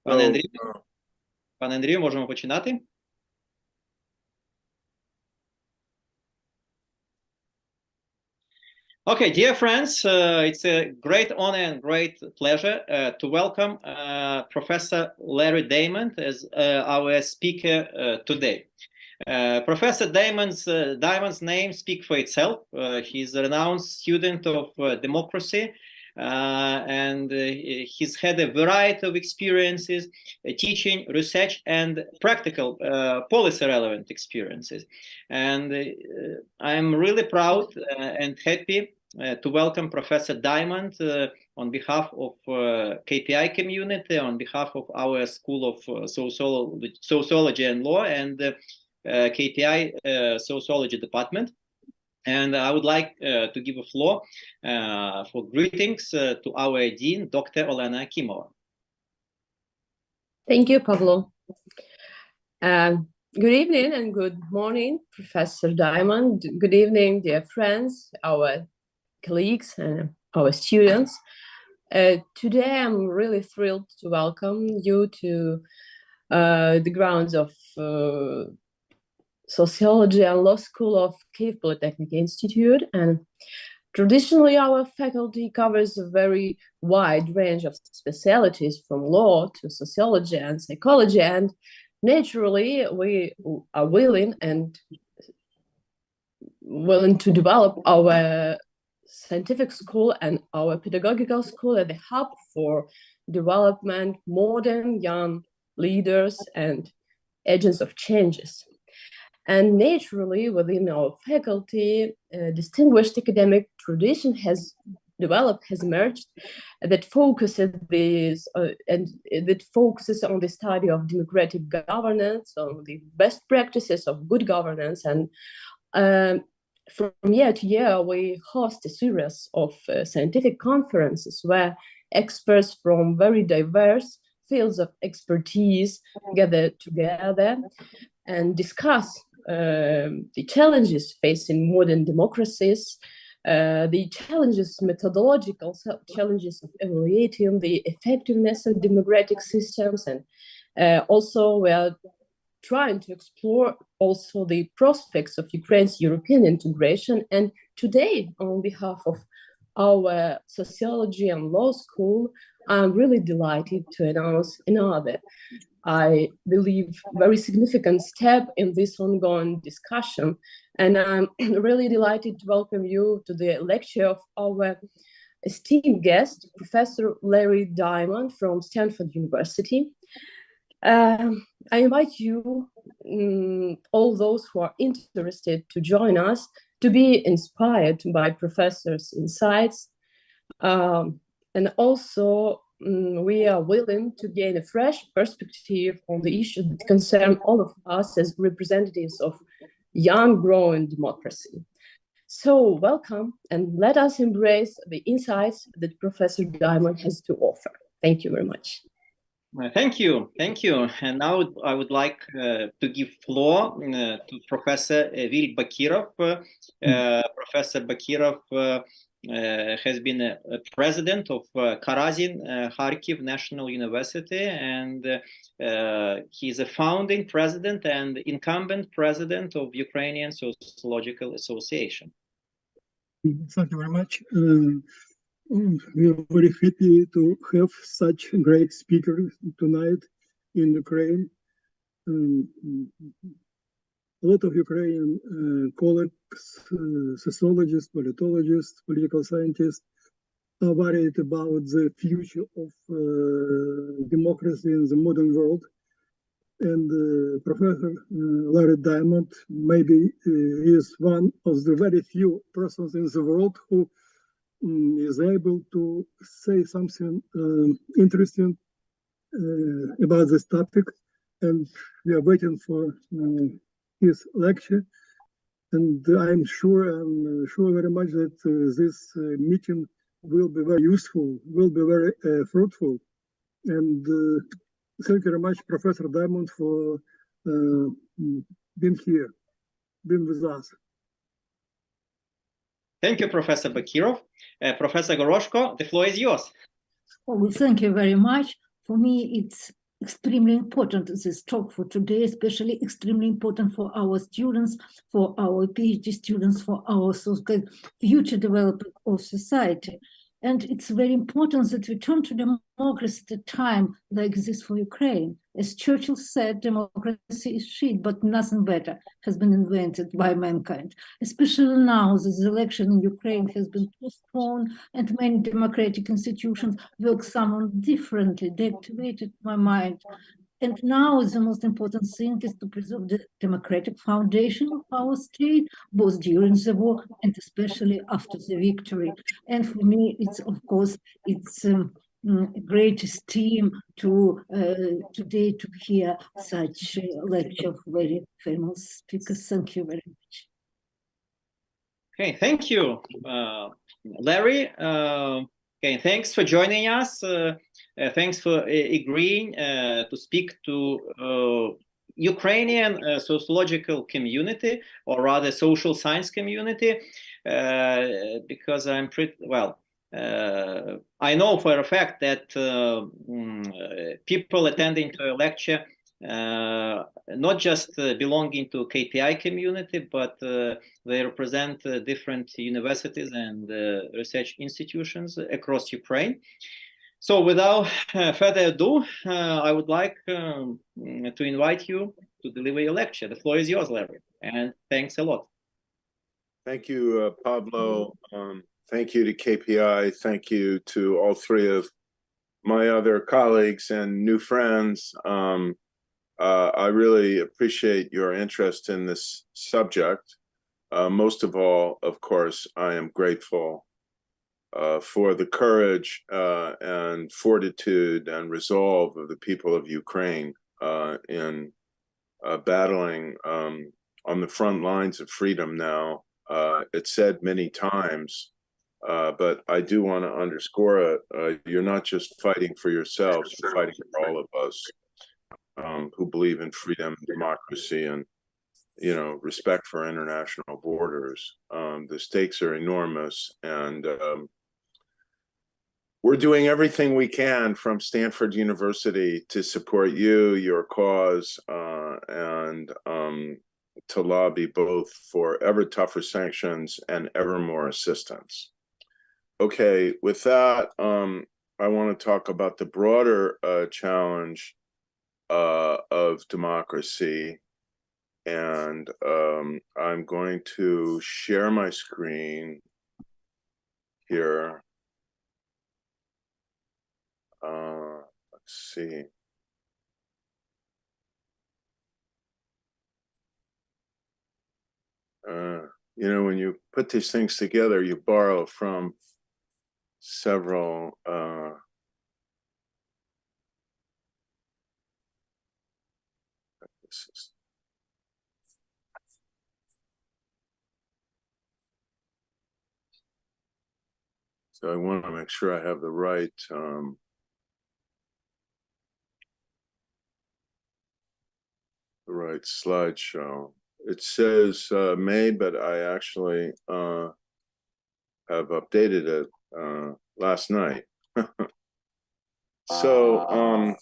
Пане Андрію, можемо починати? Okay, dear friends, it's a great honor and great pleasure to welcome Professor Larry Dаймонд as our speaker today. Professor Dаймond's name speaks for itself. He's a renowned student of democracy, and he's had a variety of experiences, teaching, research, and practical policy-relevant experiences. And I'm really proud and happy to welcome Professor Dаймонд on behalf of KPI community, on behalf of our School of Sociology and Law and KPI Sociology Department. And I would like to give a floor for greetings to our Dean, Dr. Olena Akimova. Thank you, Pablo. Good evening and good morning, Professor Dаймонд. Good evening, dear friends, our colleagues and our students. Today I'm really thrilled to welcome you to the grounds of Sociology and Law School of Kyiv Polytechnic Institute, and traditionally our faculty covers a very wide range of specialties from law to sociology and psychology, and naturally we are willing to develop our scientific school and our pedagogical school at the hub for development, modern young leaders and agents of changes. And naturally, within our faculty, a distinguished academic tradition has developed, has emerged, that focuses on the study of democratic governance, on the best practices of good governance. And from year to year, we host a series of scientific conferences where experts from very diverse fields of expertise gather together and discuss the challenges facing modern democracies, the challenges, methodological challenges of evaluating the effectiveness of democratic systems, and also we are trying to explore also the prospects of Ukraine's European integration. And today, on behalf of our Sociology and Law School, I'm really delighted to announce another, I believe, very significant step in this ongoing discussion. And I'm really delighted to welcome you to the lecture of our esteemed guest, Professor Larry Dаймонд from Stanford University. I invite you, all those who are interested, to join us, to be inspired by Professor's insights. And also, we are willing to gain a fresh perspective on the issues that concern all of us as representatives of young, growing democracy. So welcome, and let us embrace the insights that Professor Dаймонд has to offer. Thank you very much. Thank you. And now I would like to give floor to Professor Will Bakirov. Professor Bakirov has been a president of Karazin Kharkiv National University, and he is a founding president and incumbent president of Ukrainian Sociological Association. Thank you very much. We are very happy to have such great speakers tonight in Ukraine. A lot of Ukrainian colleagues, sociologists, politologists, political scientists are worried about the future of democracy in the modern world. And Professor Larry Dаймонд maybe is one of the very few persons in the world who is able to say something interesting about this topic, and we are waiting for his lecture. And I'm sure very much that this meeting will be very useful, will be very fruitful. And thank you very much, Professor Dаймонд, for being here, being with us. Thank you, Professor Bakirov. Professor Goroshko, the floor is yours. Oh, thank you very much. For me, it's extremely important, this talk for today, especially extremely important for our students, for our PhD students, for our future development of society. And it's very important that we turn to democracy at a time like this for Ukraine. As Churchill said, democracy is shit, but nothing better has been invented by mankind. Especially now that the election in Ukraine has been postponed and many democratic institutions work somewhat differently, deactivated my mind. And now the most important thing is to preserve the democratic foundation of our state, both during the war and especially after the victory. And for me, it's, of course, it's a great esteem to today to hear such a lecture of very famous speakers. Thank you very much. Okay, thank you, Larry. Okay, thanks for joining us. Thanks for agreeing to speak to Ukrainian sociological community, or rather social science community, because I'm pretty, well, I know for a fact that people attending to a lecture, not just belonging to KPI community, but they represent different universities and research institutions across Ukraine. So without further ado, I would like to invite you to deliver your lecture. The floor is yours, Larry, and thanks a lot. Thank you, Pablo. Thank you to KPI. Thank you to all three of my other colleagues and new friends. I really appreciate your interest in this subject. Most of all, of course, I am grateful for the courage and fortitude and resolve of the people of Ukraine in battling on the front lines of freedom now. It's said many times, but I do want to underscore it. You're not just fighting for yourselves, you're fighting for all of us who believe in freedom, democracy, and respect for international borders. The stakes are enormous, and we're doing everything we can from Stanford University to support you, your cause, and to lobby both for ever tougher sanctions and ever more assistance. Okay, with that, I want to talk about the broader challenge of democracy, and I'm going to share my screen here. Let's see. When you put these things together, you borrow from several so I want to make sure I have the right slideshow. It says May, but I actually have updated it last night. So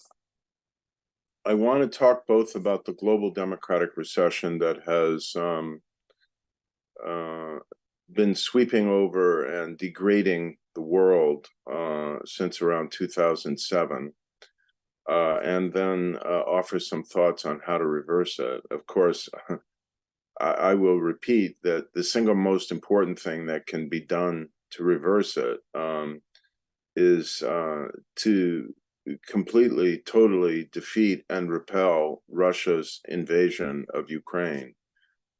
I want to talk both about the global democratic recession that has been sweeping over and degrading the world since around 2007. And then offer some thoughts on how to reverse it. Of course, I will repeat that the single most important thing that can be done to reverse it is to completely, totally defeat and repel Russia's invasion of Ukraine.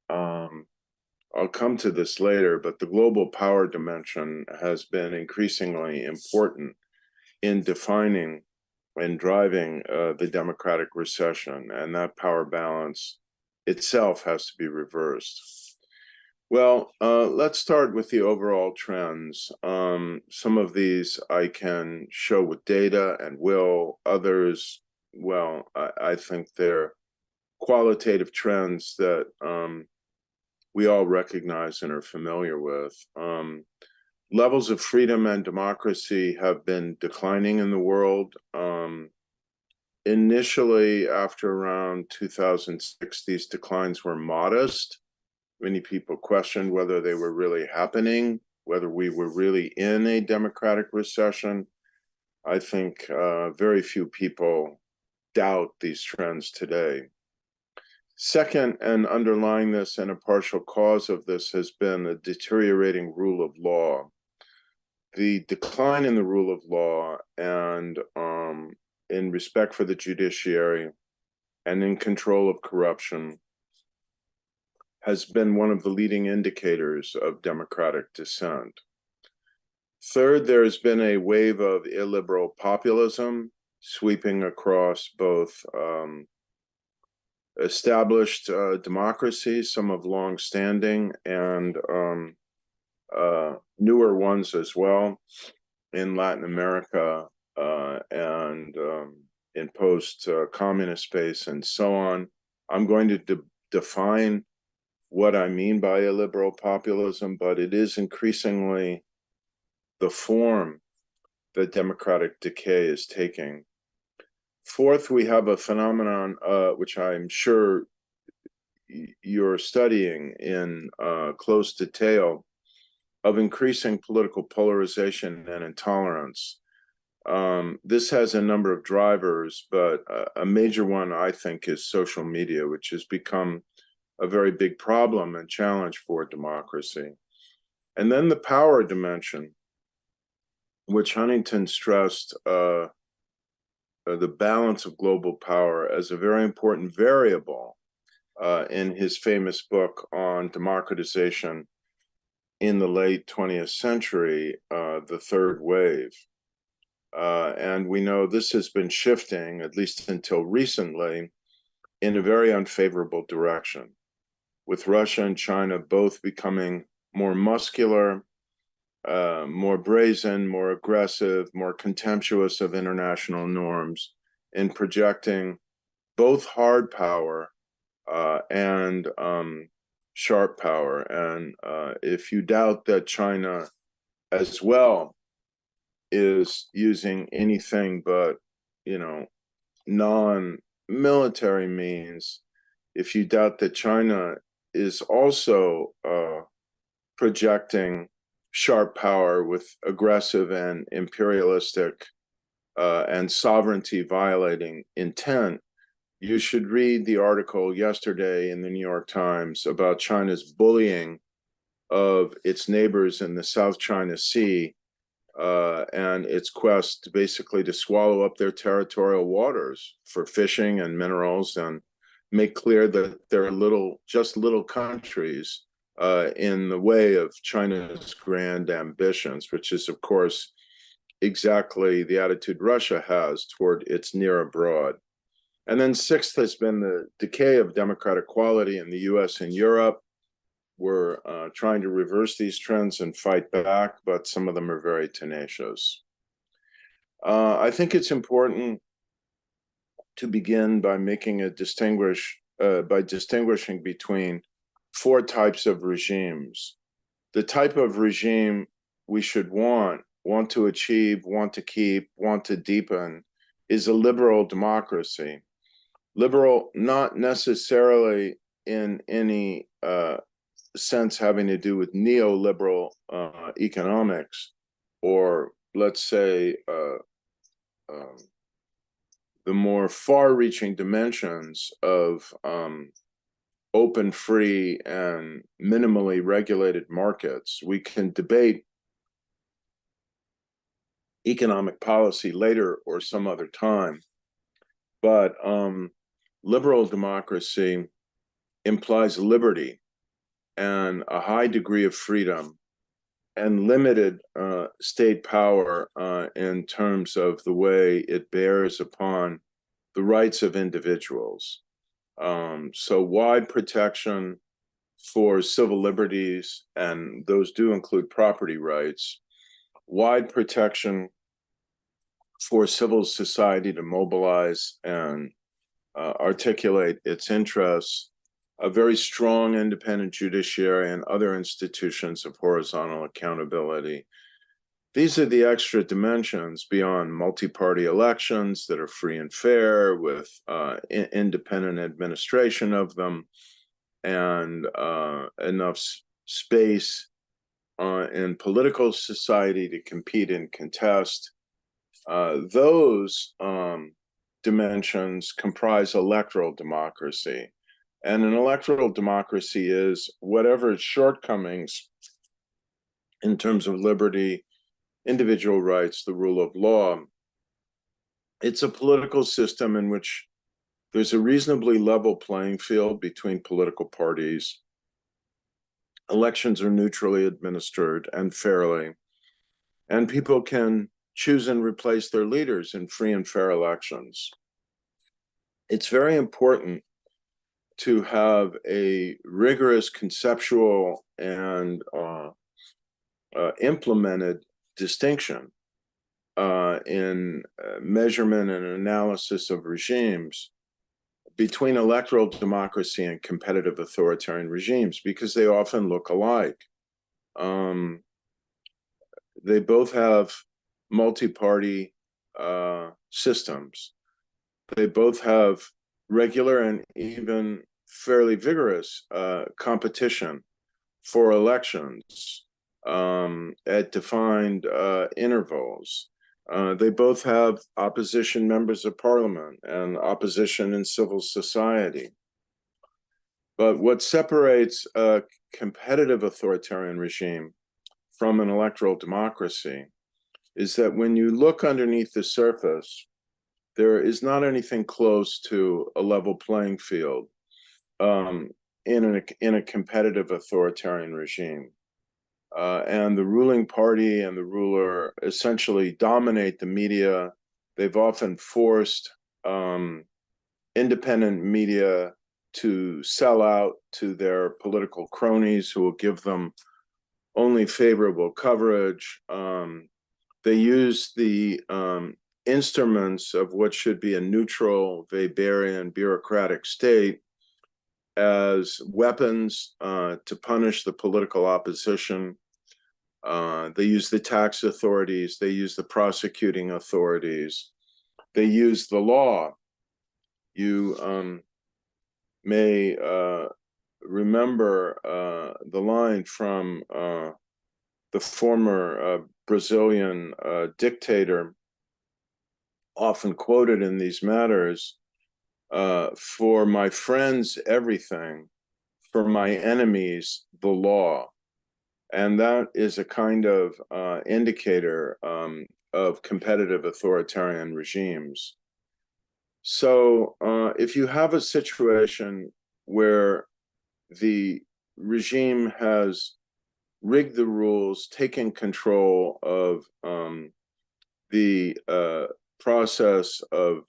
I'll come to this later, but the global power dimension has been increasingly important in defining and driving the democratic recession, and that power balance itself has to be reversed. Well, let's start with the overall trends. Some of these I can show with data and will. Others, well, I think they're qualitative trends that we all recognize and are familiar with. Levels of freedom and democracy have been declining in the world. initially, after around 2006, these declines were modest. Many people questioned whether they were really happening, whether we were really in a democratic recession. I think very few people doubt these trends today. Second, and underlying this and a partial cause of this has been a deteriorating rule of law. The decline in the rule of law and in respect for the judiciary and in control of corruption has been one of the leading indicators of democratic dissent. Third, there has been a wave of illiberal populism sweeping across both established democracies, some of long-standing, and newer ones as well in Latin America and in post-communist space and so on. I'm going to define what I mean by illiberal populism, but it is increasingly the form that democratic decay is taking. Fourth, we have a phenomenon which I'm sure you're studying in close detail of increasing political polarization and intolerance. This has a number of drivers, but a major one, I think, is social media, which has become a very big problem and challenge for democracy. And then the power dimension, which Huntington stressed the balance of global power as a very important variable in his famous book on democratization in the late 20th century, The Third Wave. And we know this has been shifting, at least until recently, in a very unfavorable direction, with Russia and China both becoming more muscular, more brazen, more aggressive, more contemptuous of international norms, in projecting both hard power and sharp power. And if you doubt that China as well is using anything but, non-military means, if you doubt that China is also projecting sharp power with aggressive and imperialistic and sovereignty violating intent, you should read the article yesterday in the New York Times about China's bullying of its neighbors in the South China Sea and its quest basically to swallow up their territorial waters for fishing and minerals, and make clear that they're just little countries in the way of China's grand ambitions, which is, of course, exactly the attitude Russia has toward its near abroad. And then sixth has been the decay of democratic quality in the US and Europe. We're trying to reverse these trends and fight back, but some of them are very tenacious. I think it's important to begin by making by distinguishing between four types of regimes. The type of regime we should want to achieve, want to keep, want to deepen is a liberal democracy. Liberal, not necessarily in any sense having to do with neoliberal economics, or let's say the more far-reaching dimensions of open, free, and minimally regulated markets. We can debate economic policy later or some other time, but liberal democracy implies liberty and a high degree of freedom and limited state power in terms of the way it bears upon the rights of individuals. So wide protection for civil liberties, and those do include property rights, wide protection for civil society to mobilize and articulate its interests, a very strong independent judiciary and other institutions of horizontal accountability, these are the extra dimensions beyond multi-party elections that are free and fair with independent administration of them and enough space in political society to compete and contest. Those dimensions comprise electoral democracy. And an electoral democracy is whatever its shortcomings in terms of liberty, individual rights, the rule of law. It's a political system in which there's a reasonably level playing field between political parties. Elections are neutrally administered and fairly, and people can choose and replace their leaders in free and fair elections. It's very important to have a rigorous conceptual and implemented distinction in measurement and analysis of regimes between electoral democracy and competitive authoritarian regimes, because they often look alike. They both have multi-party systems. They both have regular and even fairly vigorous competition for elections at defined intervals. They both have opposition members of parliament and opposition in civil society. But what separates a competitive authoritarian regime from an electoral democracy is that when you look underneath the surface, there is not anything close to a level playing field in a competitive authoritarian regime. And the ruling party and the ruler essentially dominate the media. They've often forced independent media to sell out to their political cronies who will give them only favorable coverage. They use the instruments of what should be a neutral Weberian bureaucratic state as weapons to punish the political opposition. They use the tax authorities, they use the prosecuting authorities, they use the law. You may remember the line from the former Brazilian dictator, often quoted in these matters, for my friends, everything, for my enemies, the law. And that is a kind of indicator of competitive authoritarian regimes. So if you have a situation where the regime has rigged the rules, taken control of the process of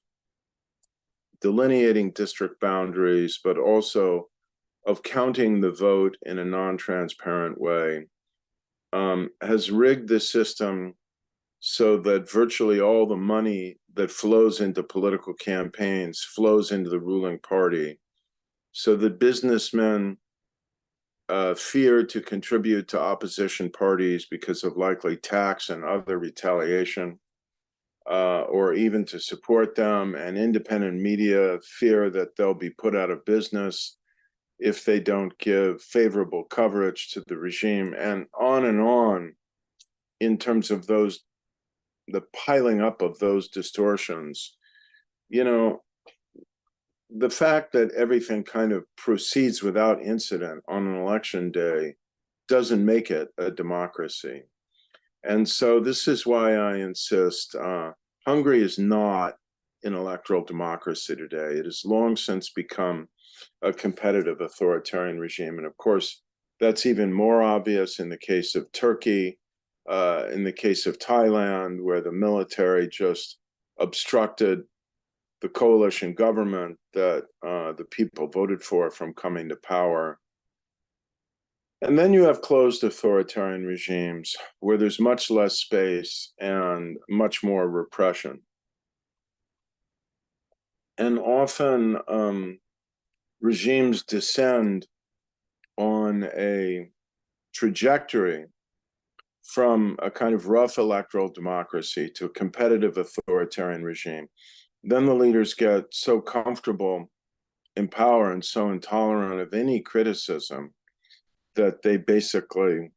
delineating district boundaries, but also of counting the vote in a non-transparent way, has rigged the system so that virtually all the money that flows into political campaigns flows into the ruling party, so that businessmen fear to contribute to opposition parties because of likely tax and other retaliation, or even to support them, and independent media fear that they'll be put out of business if they don't give favorable coverage to the regime, and on in terms of those, the piling up of those distortions. You know, the fact that everything kind of proceeds without incident on an election day doesn't make it a democracy. And so this is why I insist, Hungary is not an electoral democracy today. It has long since become a competitive authoritarian regime. And of course, that's even more obvious in the case of Turkey, in the case of Thailand, where the military just obstructed the coalition government that the people voted for from coming to power. And then you have closed authoritarian regimes where there's much less space and much more repression. And often regimes descend on a trajectory from a kind of rough electoral democracy to a competitive authoritarian regime, then the leaders get so comfortable in power and so intolerant of any criticism that they basically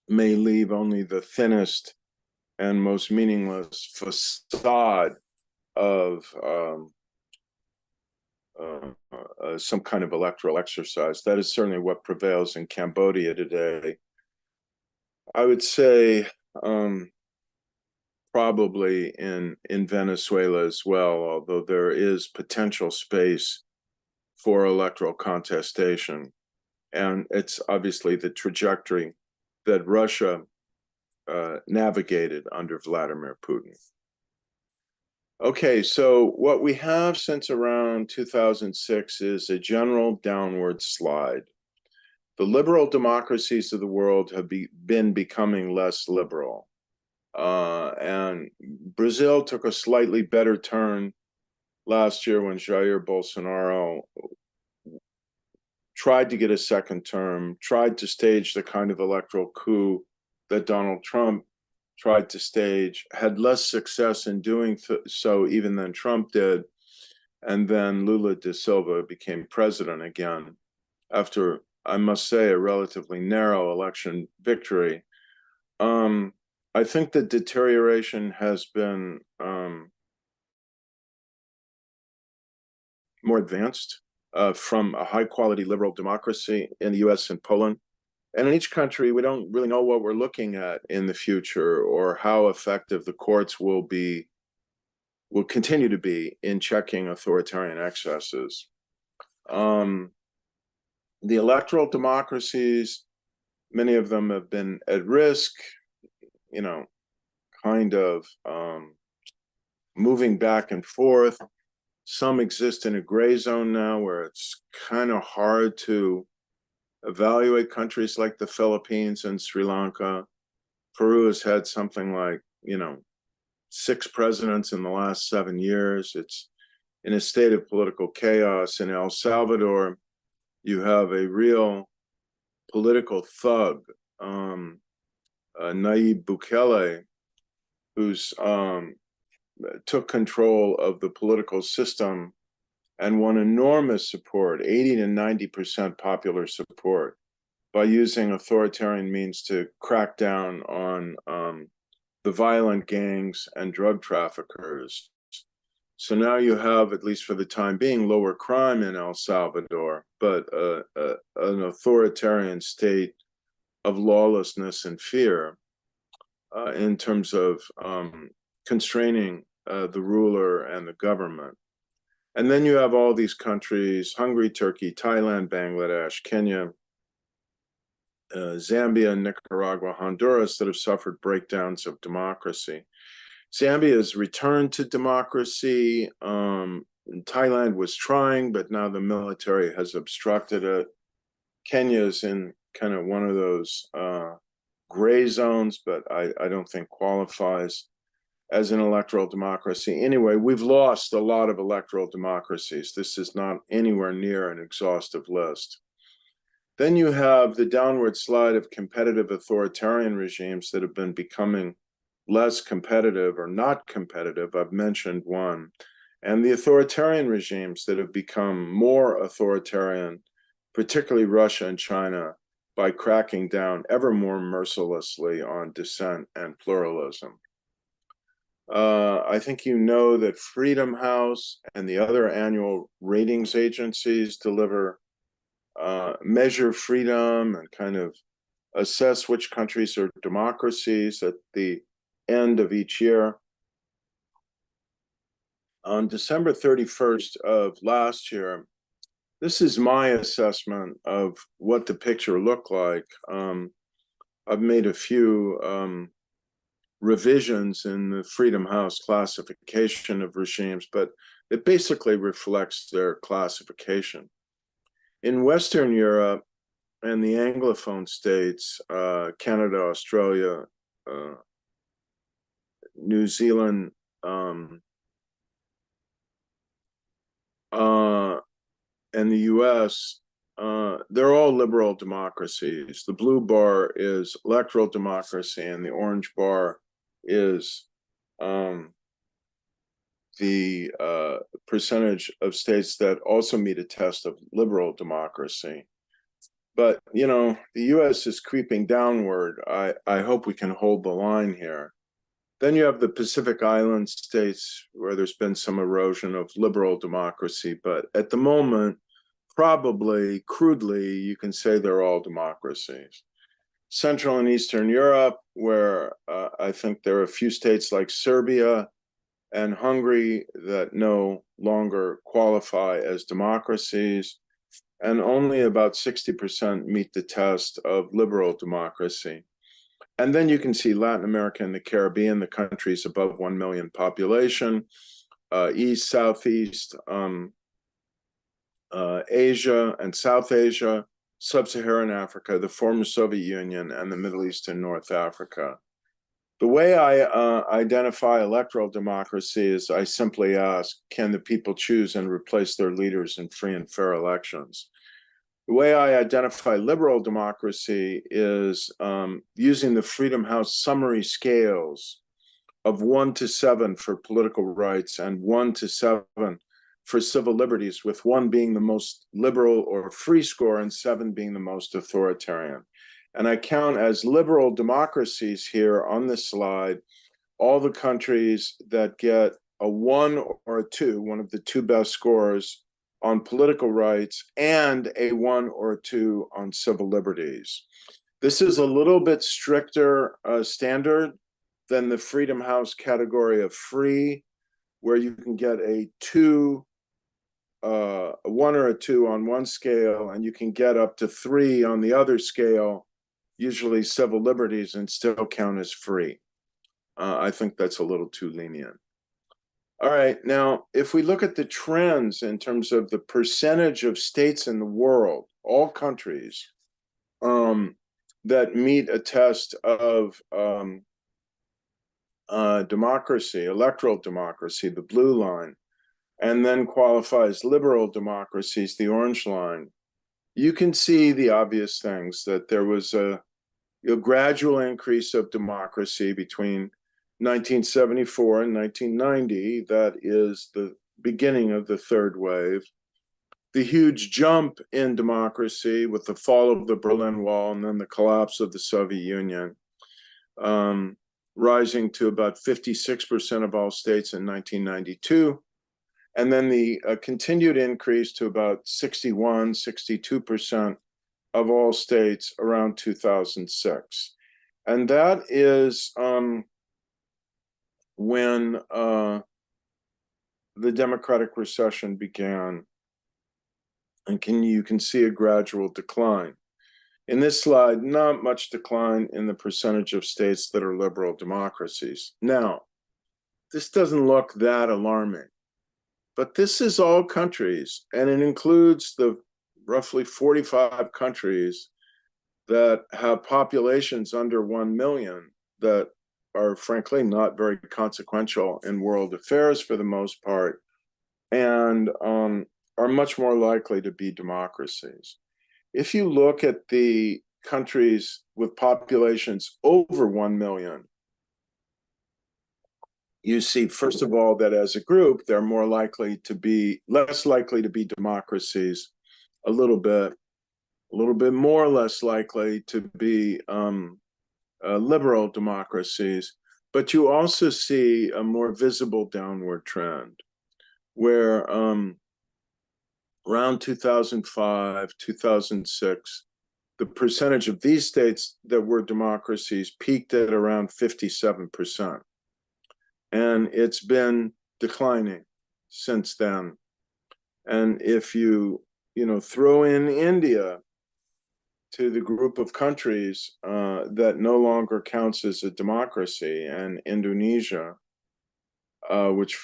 may leave only the thinnest and most meaningless facade of some kind of electoral exercise. That is certainly what prevails in Cambodia today. I would say probably in Venezuela as well, although there is potential space for electoral contestation. And it's obviously the trajectory that Russia navigated under Vladimir Putin. Okay, so what we have since around 2006 is a general downward slide. The liberal democracies of the world have been becoming less liberal. And Brazil took a slightly better turn last year when Jair Bolsonaro tried to get a second term, tried to stage the kind of electoral coup that Donald Trump tried to stage, had less success in doing so even than Trump did. And then Lula da Silva became president again after, I must say, a relatively narrow election victory. I think the deterioration has been more advanced from a high-quality liberal democracy in the US and Poland. And in each country, we don't really know what we're looking at in the future or how effective the courts will continue to be in checking authoritarian excesses. The electoral democracies, many of them have been at risk, you know, kind of moving back and forth. Some exist in a gray zone now where it's kind of hard to evaluate countries like the Philippines and Sri Lanka. Peru has had something like, 6 presidents in the last 7 years. It's in a state of political chaos. In El Salvador, you have a real political thug, Nayib Bukele, who's took control of the political system and won enormous support, 80 to 90% popular support, by using authoritarian means to crack down on the violent gangs and drug traffickers. So now you have, at least for the time being, lower crime in El Salvador, but an authoritarian state of lawlessness and fear in terms of constraining the ruler and the government. And then you have all these countries, Hungary, Turkey, Thailand, Bangladesh, Kenya, Zambia, Nicaragua, Honduras, that have suffered breakdowns of democracy. Zambia has returned to democracy. Thailand was trying, but now the military has obstructed it. Kenya is in kind of one of those gray zones, but I don't think qualifies as an electoral democracy. Anyway, we've lost a lot of electoral democracies. This is not anywhere near an exhaustive list. Then you have the downward slide of competitive authoritarian regimes that have been becoming less competitive or not competitive. I've mentioned one. And the authoritarian regimes that have become more authoritarian, particularly Russia and China, by cracking down ever more mercilessly on dissent and pluralism. I think you know that Freedom House and the other annual ratings agencies deliver measure freedom and kind of assess which countries are democracies at the end of each year. On December 31st of last year, this is my assessment of what the picture looked like. I've made a few revisions in the Freedom House classification of regimes, but it basically reflects their classification. In Western Europe and the Anglophone states, Canada, Australia, New Zealand, and the US, they're all liberal democracies. The blue bar is electoral democracy, and the orange bar is the percentage of states that also meet a test of liberal democracy. But, you know, the US is creeping downward. I hope we can hold the line here. Then you have the Pacific Island states where there's been some erosion of liberal democracy. But at the moment, probably crudely, you can say they're all democracies. Central and Eastern Europe, where I think there are a few states like Serbia and Hungary that no longer qualify as democracies, and only about 60% meet the test of liberal democracy. And then you can see Latin America and the Caribbean, the countries above 1 million population, East, Southeast, Asia and South Asia, Sub-Saharan Africa, the former Soviet Union, and the Middle East and North Africa. The way I identify electoral democracy is I simply ask, can the people choose and replace their leaders in free and fair elections? The way I identify liberal democracy is using the Freedom House summary scales of 1 to 7 for political rights and 1 to 7 for civil liberties, with 1 being the most liberal or free score and 7 being the most authoritarian. And I count as liberal democracies here on this slide all the countries that get a 1 or a 2, one of the 2 best scores on political rights, and a 1 or a 2 on civil liberties. This is a little bit stricter standard than the Freedom House category of free, where you can get a 2, a 1 or a 2 on one scale, and you can get up to 3 on the other scale, usually civil liberties, and still count as free. I think that's a little too lenient. All right, now, if we look at the trends in terms of the percentage of states in the world, all countries, that meet a test of democracy, electoral democracy, the blue line, and then qualifies liberal democracies, the orange line, you can see the obvious things, that there was a gradual increase of democracy between 1974 and 1990. That is the beginning of the third wave. The huge jump in democracy with the fall of the Berlin Wall and then the collapse of the Soviet Union, rising to about 56% of all states in 1992. And then the continued increase to about 61, 62% of all states around 2006. And that is when the democratic recession began. And you can see a gradual decline. In this slide, not much decline in the percentage of states that are liberal democracies. Now, this doesn't look that alarming, but this is all countries, and it includes the roughly 45 countries that have populations under 1 million that are frankly not very consequential in world affairs for the most part, and are much more likely to be democracies. If you look at the countries with populations over 1 million, you see, first of all, that as a group, they're more likely to be, less likely to be democracies, a little bit more or less likely to be liberal democracies. But you also see a more visible downward trend where around 2005, 2006, the percentage of these states that were democracies peaked at around 57%. And it's been declining since then. And if you throw in India to the group of countries that no longer counts as a democracy, and Indonesia, which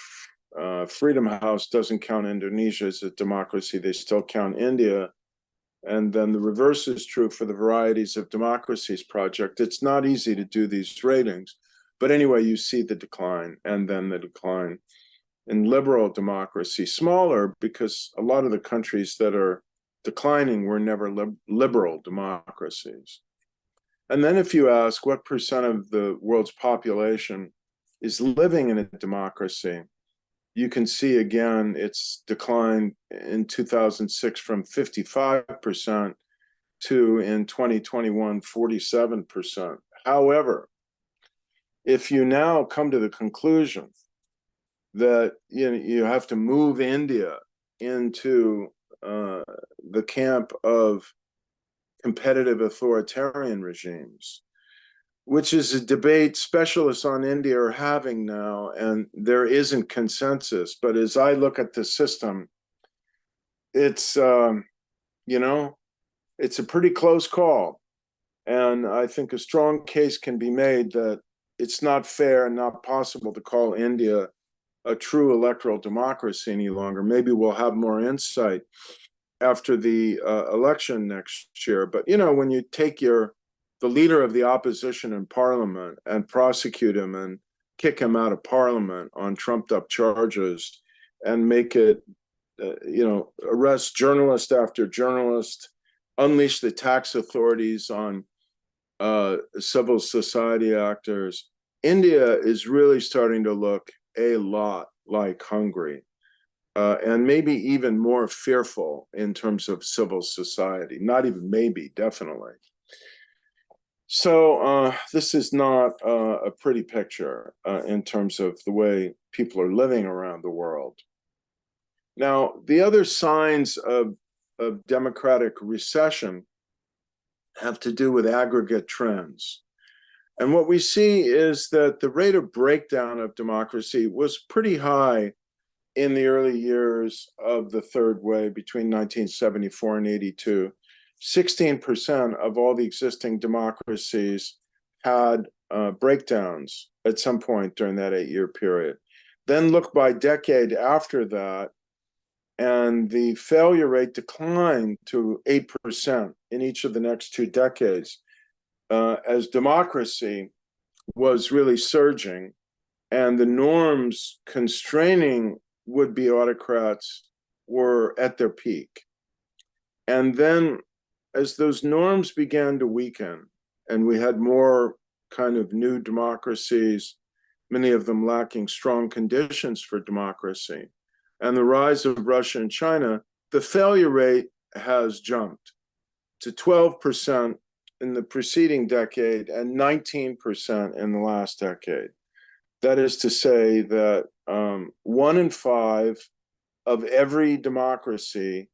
Freedom House doesn't count Indonesia as a democracy, they still count India. And then the reverse is true for the Varieties of Democracies project. It's not easy to do these ratings, but anyway, you see the decline, and then the decline in liberal democracy, smaller because a lot of the countries that are declining were never liberal democracies. And then if you ask what percent of the world's population is living in a democracy, you can see again it's declined in 2006 from 55% to in 2021 47%. However, if you now come to the conclusion that you have to move India into the camp of competitive authoritarian regimes, which is a debate specialists on India are having now, and there isn't consensus. But as I look at the system, it's, it's a pretty close call. And I think a strong case can be made that it's not fair and not possible to call India a true electoral democracy any longer. Maybe we'll have more insight after the election next year. But, when you take the leader of the opposition in parliament and prosecute him and kick him out of parliament on trumped up charges and make it, arrest journalist after journalist, unleash the tax authorities on civil society actors, India is really starting to look a lot like Hungary, and maybe even more fearful in terms of civil society. Not even maybe, definitely. So this is not a pretty picture in terms of the way people are living around the world. Now, the other signs of democratic recession have to do with aggregate trends. And what we see is that the rate of breakdown of democracy was pretty high in the early years of the third wave between 1974 and 82. 16% of all the existing democracies had breakdowns at some point during that 8-year period. Then look by decade after that, and the failure rate declined to 8% in each of the next 2 decades as democracy was really surging and the norms constraining would-be autocrats were at their peak. And then as those norms began to weaken and we had more kind of new democracies, many of them lacking strong conditions for democracy, and the rise of Russia and China, the failure rate has jumped to 12% in the preceding decade and 19% in the last decade. That is to say that 1 in 5 of every democracy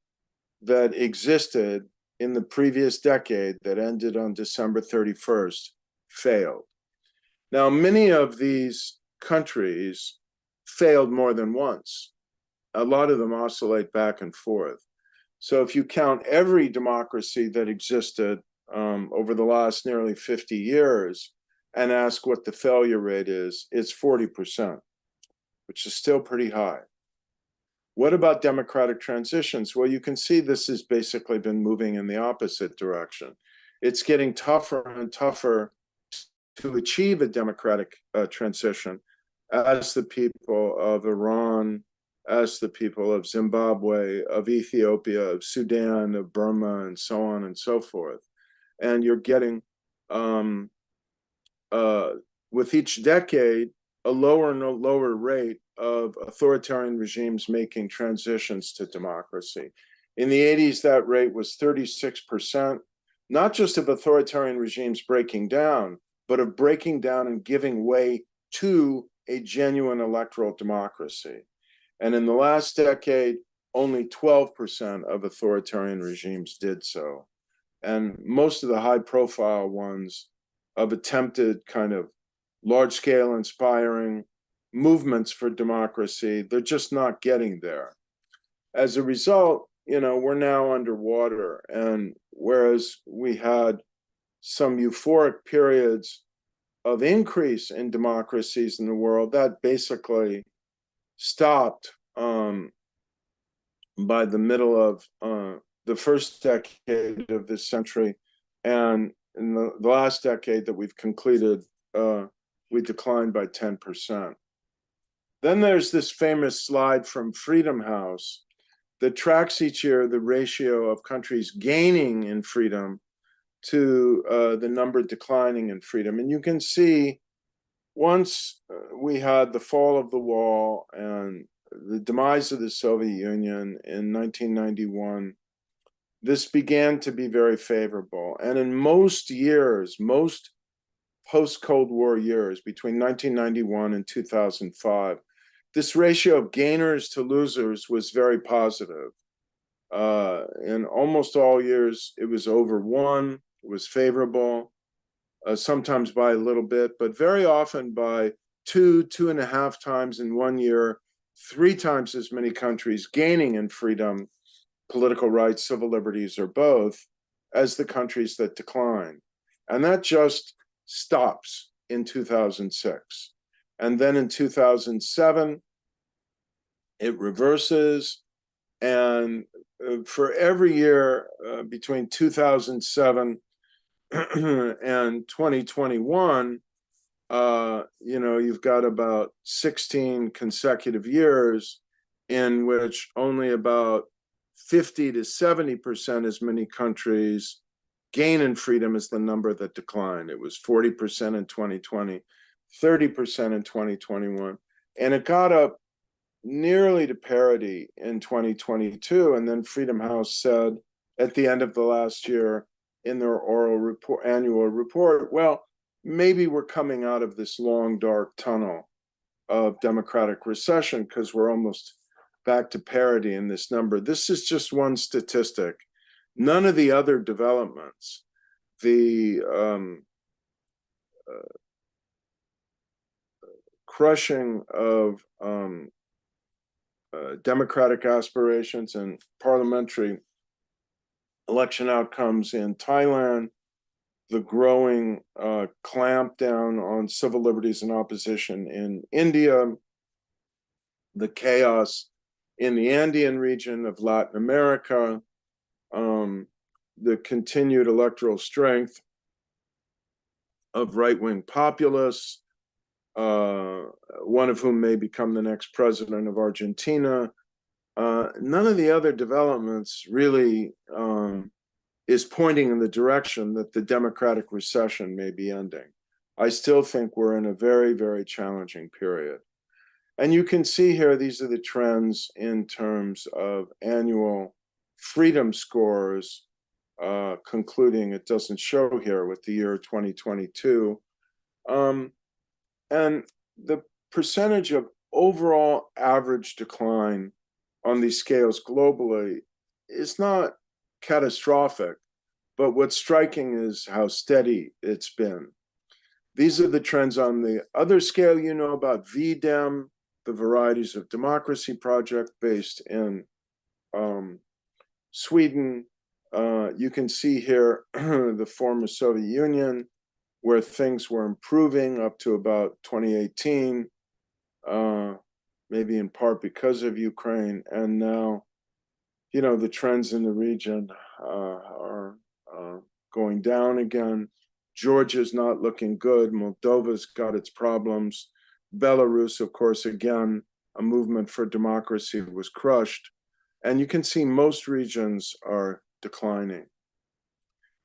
that existed in the previous decade that ended on December 31st failed. Now, many of these countries failed more than once. A lot of them oscillate back and forth. So if you count every democracy that existed over the last nearly 50 years and ask what the failure rate is, it's 40%, which is still pretty high. What about democratic transitions? Well, you can see this has basically been moving in the opposite direction. It's getting tougher and tougher to achieve a democratic transition as the people of Iran, as the people of Zimbabwe, of Ethiopia, of Sudan, of Burma, and so on and so forth. And you're getting, with each decade, a lower and a lower rate of authoritarian regimes making transitions to democracy. In the 80s, that rate was 36%, not just of authoritarian regimes breaking down, but of breaking down and giving way to a genuine electoral democracy. And in the last decade, only 12% of authoritarian regimes did so. And most of the high-profile ones of attempted kind of large-scale inspiring movements for democracy, they're just not getting there. As a result, we're now underwater. And whereas we had some euphoric periods of increase in democracies in the world, that basically stopped by the middle of the first decade of this century. And in the last decade that we've concluded, we declined by 10%. Then there's this famous slide from Freedom House that tracks each year the ratio of countries gaining in freedom to the number declining in freedom. And you can see once we had the fall of the wall and the demise of the Soviet Union in 1991, this began to be very favorable. And in most years, most post-Cold War years, between 1991 and 2005, this ratio of gainers to losers was very positive. In almost all years, it was over 1, it was favorable, sometimes by a little bit, but very often by 2.5 times in 1 year, 3 times as many countries gaining in freedom, political rights, civil liberties, or both, as the countries that decline. And that just stops in 2006. And then in 2007, it reverses. And for every year between 2007 and 2021, you've got about 16 consecutive years in which only about 50 to 70% as many countries gain in freedom as the number that declined. It was 40% in 2020, 30% in 2021, and it got up nearly to parity in 2022. And then Freedom House said at the end of the last year in their annual report, well, maybe we're coming out of this long, dark tunnel of democratic recession because we're almost back to parity in this number. This is just one statistic. None of the other developments, the crushing of democratic aspirations and parliamentary election outcomes in Thailand, the growing clampdown on civil liberties and opposition in India, the chaos in the Andean region of Latin America, the continued electoral strength of right-wing populists, one of whom may become the next president of Argentina. None of the other developments really is pointing in the direction that the democratic recession may be ending. I still think we're in a very, very challenging period. And you can see here, these are the trends in terms of annual freedom scores, concluding, it doesn't show here, with the year 2022. And the percentage of overall average decline on these scales globally is not catastrophic, but what's striking is how steady it's been. These are the trends on the other scale you know about, VDEM, the Varieties of Democracy project based in Sweden. You can see here the former Soviet Union, where things were improving up to about 2018, maybe in part because of Ukraine. And now, the trends in the region are going down again. Georgia's not looking good. Moldova's got its problems. Belarus, of course, again, a movement for democracy was crushed. And you can see most regions are declining.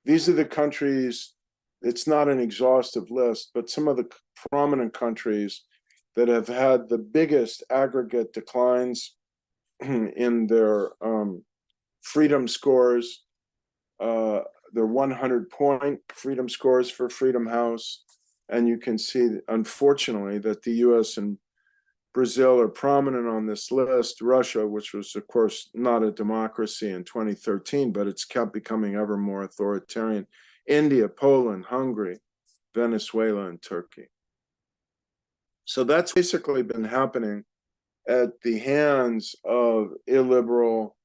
These are the countries, it's not an exhaustive list, but some of the prominent countries that have had the biggest aggregate declines in their freedom scores, their 100-point freedom scores for Freedom House. And you can see, unfortunately, that the US and Brazil are prominent on this list. Russia, which was, of course, not a democracy in 2013, but it's kept becoming ever more authoritarian. India, Poland, Hungary, Venezuela, and Turkey. So that's basically been happening at the hands of illiberal,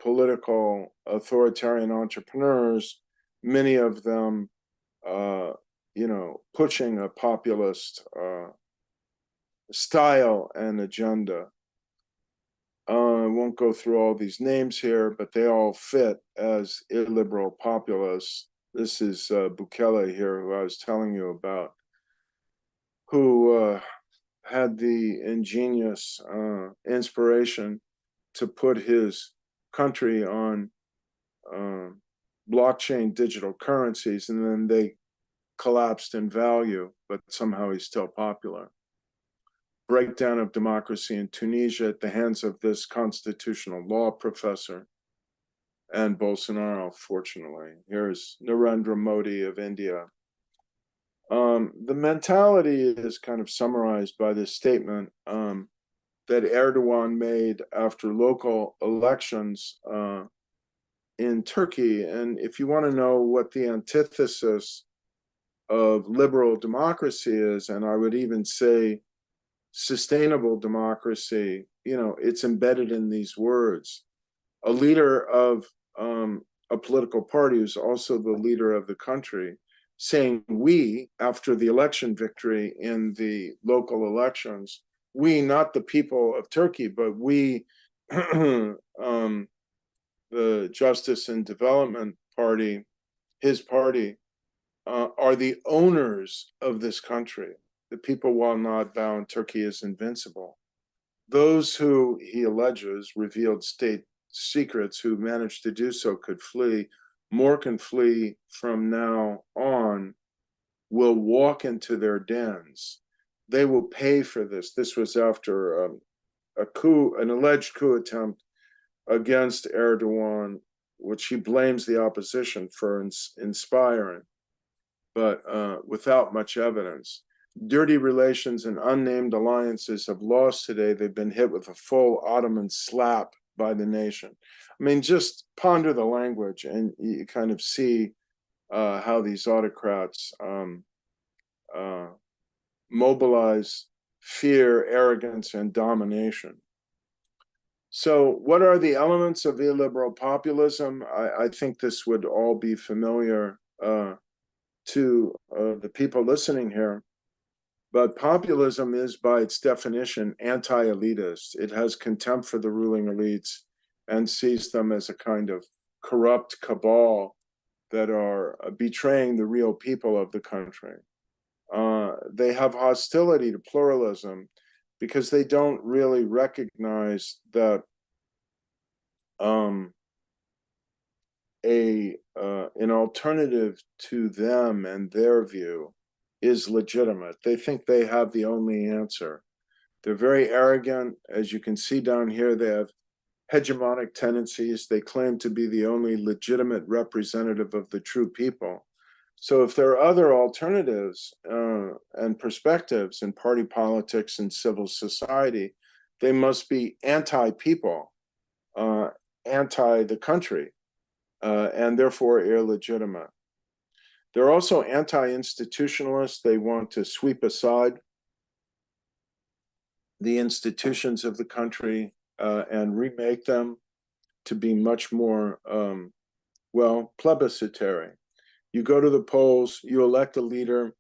political, authoritarian entrepreneurs, many of them, pushing a populist style and agenda. I won't go through all these names here, but they all fit as illiberal populists. This is Bukele here, who I was telling you about, who had the ingenious inspiration to put his country on blockchain digital currencies, and then they collapsed in value, but somehow he's still popular. Breakdown of democracy in Tunisia at the hands of this constitutional law professor. And Bolsonaro, fortunately. Here's Narendra Modi of India. The mentality is kind of summarized by this statement that Erdogan made after local elections in Turkey. And if you want to know what the antithesis of liberal democracy is, and I would even say sustainable democracy, you know, it's embedded in these words. A leader of a political party who's also the leader of the country, saying we, after the election victory in the local elections, we, not the people of Turkey, but we, the Justice and Development Party, his party, are the owners of this country. The people will not bow, and Turkey is invincible. Those who, he alleges, revealed state secrets who managed to do so could flee. More can flee from now on, will walk into their dens. They will pay for this. This was after a coup, an alleged coup attempt against Erdogan, which he blames the opposition for inspiring, but without much evidence. Dirty relations and unnamed alliances have lost today. They've been hit with a full Ottoman slap by the nation. I mean, just ponder the language and you kind of see how these autocrats mobilize fear, arrogance, and domination. So what are the elements of illiberal populism? I think this would all be familiar to the people listening here. But populism is, by its definition, anti-elitist. It has contempt for the ruling elites and sees them as a kind of corrupt cabal that are betraying the real people of the country. They have hostility to pluralism because they don't really recognize that an alternative to them and their view is legitimate. They think they have the only answer. They're very arrogant. As you can see down here, they have hegemonic tendencies. They claim to be the only legitimate representative of the true people. So if there are other alternatives and perspectives in party politics and civil society, they must be anti-people, anti the country, and therefore illegitimate. They're also anti-institutionalist. They want to sweep aside the institutions of the country and remake them to be much more, well, plebiscitary. You go to the polls, you elect a leader,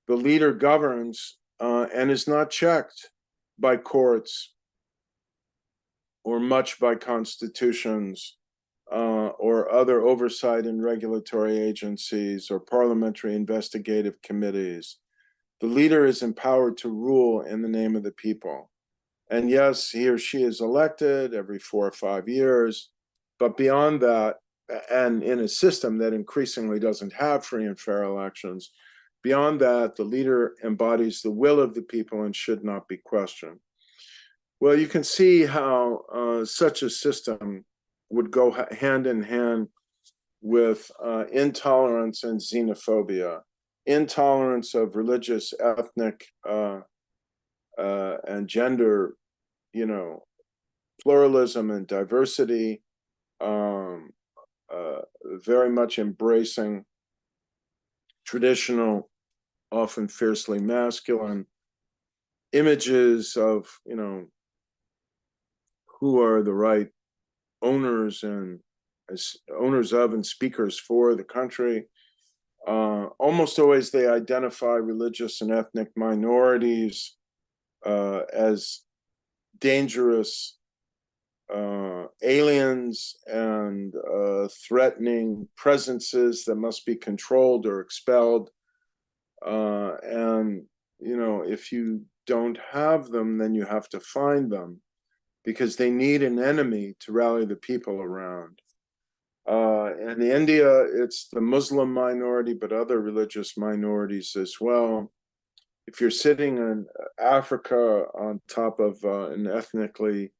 the leader governs and is not checked by courts or much by constitutions or other oversight and regulatory agencies or parliamentary investigative committees. The leader is empowered to rule in the name of the people. And yes, he or she is elected every 4 or 5 years, but beyond that, and in a system that increasingly doesn't have free and fair elections, beyond that, the leader embodies the will of the people and should not be questioned. Well, you can see how such a system would go hand in hand with intolerance and xenophobia, intolerance of religious, ethnic, and gender, you know, pluralism and diversity, very much embracing traditional, often fiercely masculine images of, you know, who are the right owners and owners of and speakers for the country. Almost always they identify religious and ethnic minorities as dangerous aliens and threatening presences that must be controlled or expelled. And, you know, if you don't have them, then you have to find them. because they need an enemy to rally the people around. In India, it's the Muslim minority, but other religious minorities as well. If you're sitting in Africa on top of an ethnically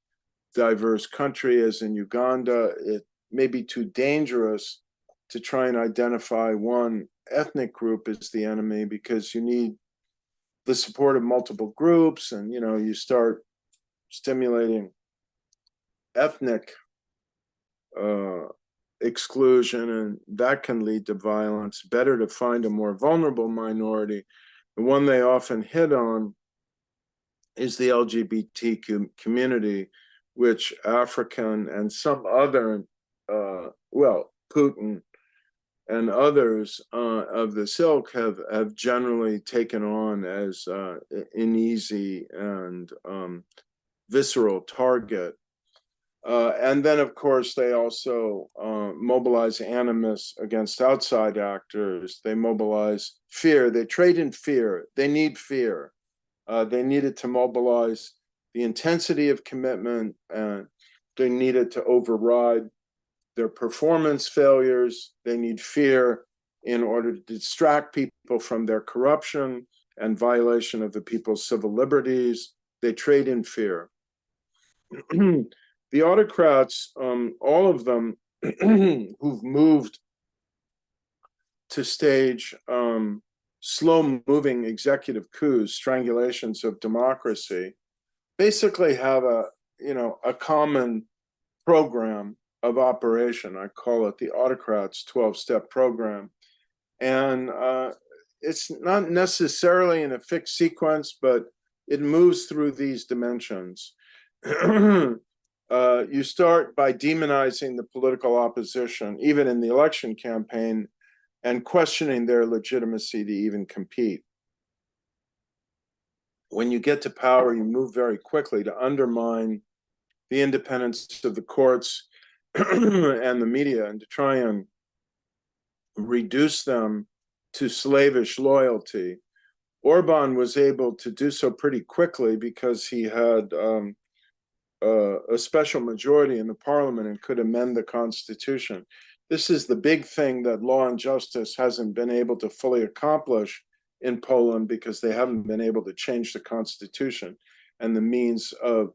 diverse country, as in Uganda, it may be too dangerous to try and identify one ethnic group as the enemy, because you need the support of multiple groups, and you start stimulating ethnic exclusion, and that can lead to violence. Better to find a more vulnerable minority. The one they often hit on is the LGBT community, which African and some other, Putin and others of the Silk have generally taken on as an easy and visceral target. And then, of course, they also mobilize animus against outside actors. They mobilize fear. They trade in fear. They need fear. They needed to mobilize the intensity of commitment, and they needed to override their performance failures. They need fear in order to distract people from their corruption and violation of the people's civil liberties. They trade in fear. The autocrats, all of them who've moved to stage slow-moving executive coups, strangulations of democracy, basically have a common program of operation. I call it the autocrats' 12-step program. And it's not necessarily in a fixed sequence, but it moves through these dimensions. You start by demonizing the political opposition, even in the election campaign, and questioning their legitimacy to even compete. When you get to power, you move very quickly to undermine the independence of the courts and the media, and to try and reduce them to slavish loyalty. Orban was able to do so pretty quickly because he had a special majority in the parliament and could amend the constitution. This is the big thing that Law and Justice hasn't been able to fully accomplish in Poland, because they haven't been able to change the constitution and the means of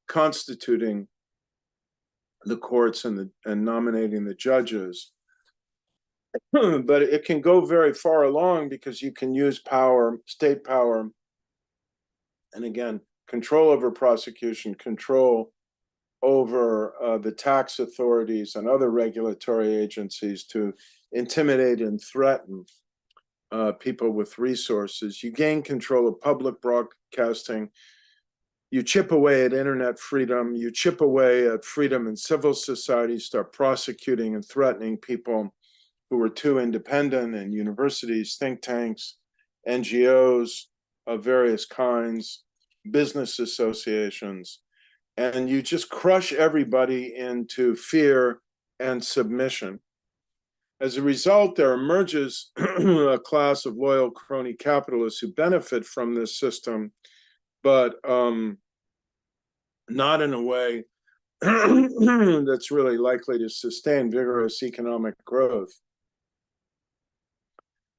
constituting the courts and nominating the judges. But it can go very far along, because you can use power, state power, and again, control over prosecution, control over the tax authorities and other regulatory agencies to intimidate and threaten people with resources. You gain control of public broadcasting. You chip away at internet freedom. You chip away at freedom in civil society, start prosecuting and threatening people who are too independent, and universities, think tanks, NGOs of various kinds, business associations, and you just crush everybody into fear and submission. As a result, there emerges a class of loyal crony capitalists who benefit from this system, but not in a way that's really likely to sustain vigorous economic growth.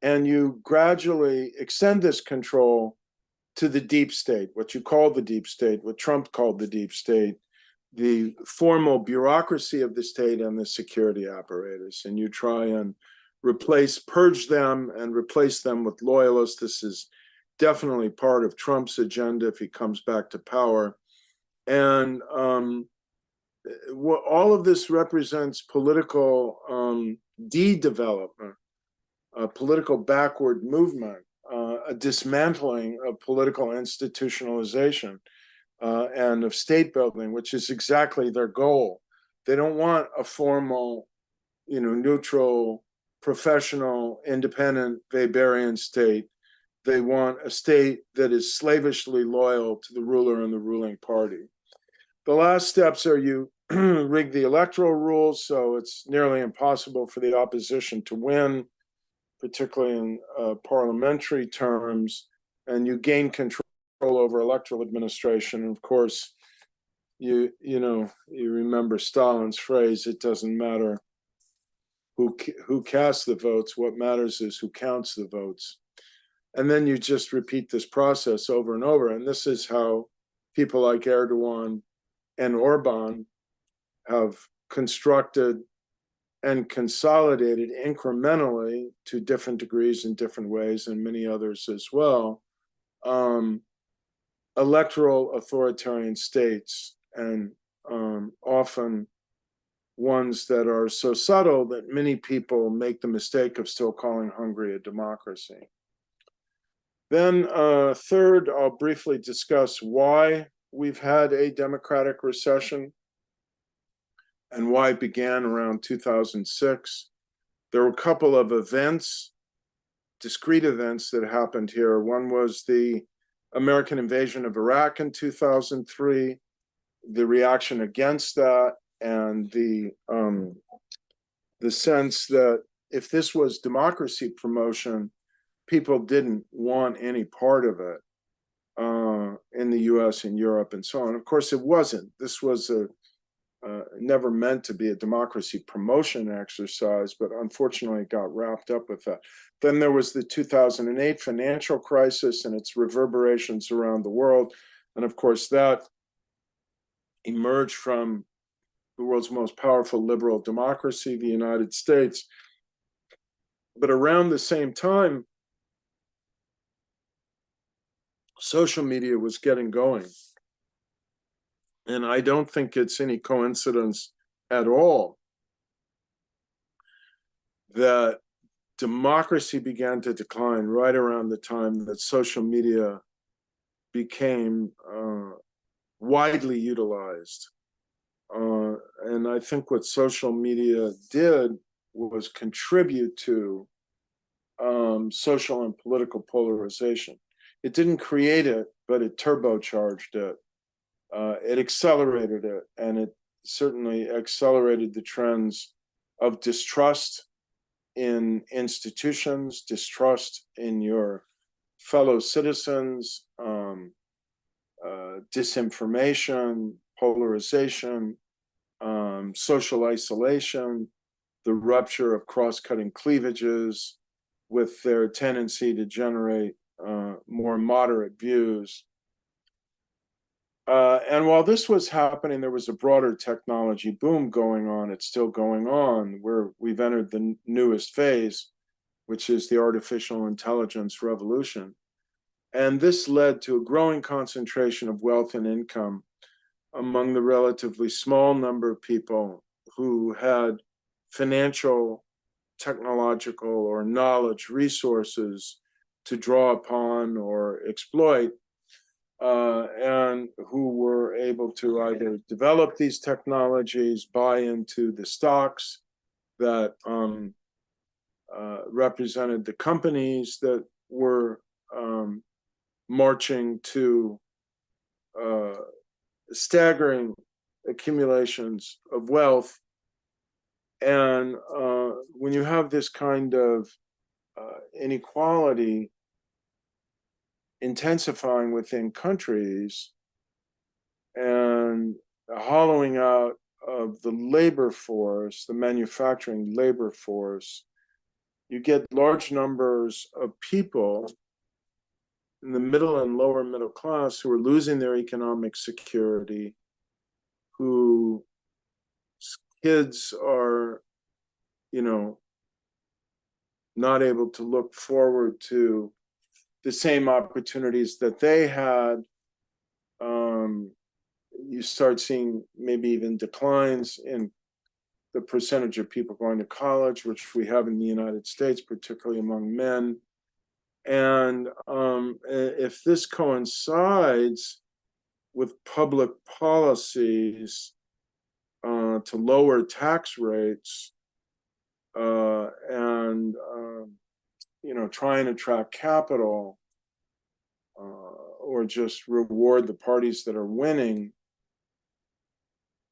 And you gradually extend this control to the deep state, what you call the deep state, what Trump called the deep state, the formal bureaucracy of the state and the security apparatus. And you try and purge them and replace them with loyalists. This is definitely part of Trump's agenda if he comes back to power. And all of this represents political de-development, a political backward movement, a dismantling of political institutionalization and of state building, which is exactly their goal. They don't want a formal, neutral, professional, independent Weberian state. They want a state that is slavishly loyal to the ruler and the ruling party. The last steps are you rig the electoral rules, so it's nearly impossible for the opposition to win, particularly in parliamentary terms, and you gain control over electoral administration. And of course, you remember Stalin's phrase, it doesn't matter who casts the votes, what matters is who counts the votes. And then you just repeat this process over and over. And this is how people like Erdogan and Orban have constructed and consolidated incrementally, to different degrees in different ways, and many others as well, electoral authoritarian states, and often ones that are so subtle that many people make the mistake of still calling Hungary a democracy. Then third, I'll briefly discuss why we've had a democratic recession and why it began around 2006. There were a couple of events, discrete events that happened here. One was the American invasion of Iraq in 2003, the reaction against that, and the sense that if this was democracy promotion, people didn't want any part of it in the US and Europe and so on. Of course, it wasn't. This was never meant to be a democracy promotion exercise, but unfortunately it got wrapped up with that. Then there was the 2008 financial crisis and its reverberations around the world. And of course, that emerged from the world's most powerful liberal democracy, the United States. But around the same time, social media was getting going. And I don't think it's any coincidence at all that democracy began to decline right around the time that social media became widely utilized. And I think what social media did was contribute to social and political polarization. It didn't create it, but it turbocharged it. It accelerated it, and it certainly accelerated the trends of distrust in institutions, distrust in your fellow citizens, disinformation, polarization, social isolation, the rupture of cross-cutting cleavages with their tendency to generate more moderate views. And while this was happening, there was a broader technology boom going on. It's still going on, where we've entered the newest phase, which is the artificial intelligence revolution. And this led to a growing concentration of wealth and income among the relatively small number of people who had financial, technological, or knowledge resources to draw upon or exploit, and who were able to either develop these technologies, buy into the stocks that represented the companies that were marching to staggering accumulations of wealth. And when you have this kind of inequality intensifying within countries and a hollowing out of the labor force, the manufacturing labor force, you get large numbers of people in the middle and lower middle class who are losing their economic security, whose kids are, not able to look forward to the same opportunities that they had. You start seeing maybe even declines in the percentage of people going to college, which we have in the United States, particularly among men. And if this coincides with public policies to lower tax rates and try and attract capital or just reward the parties that are winning,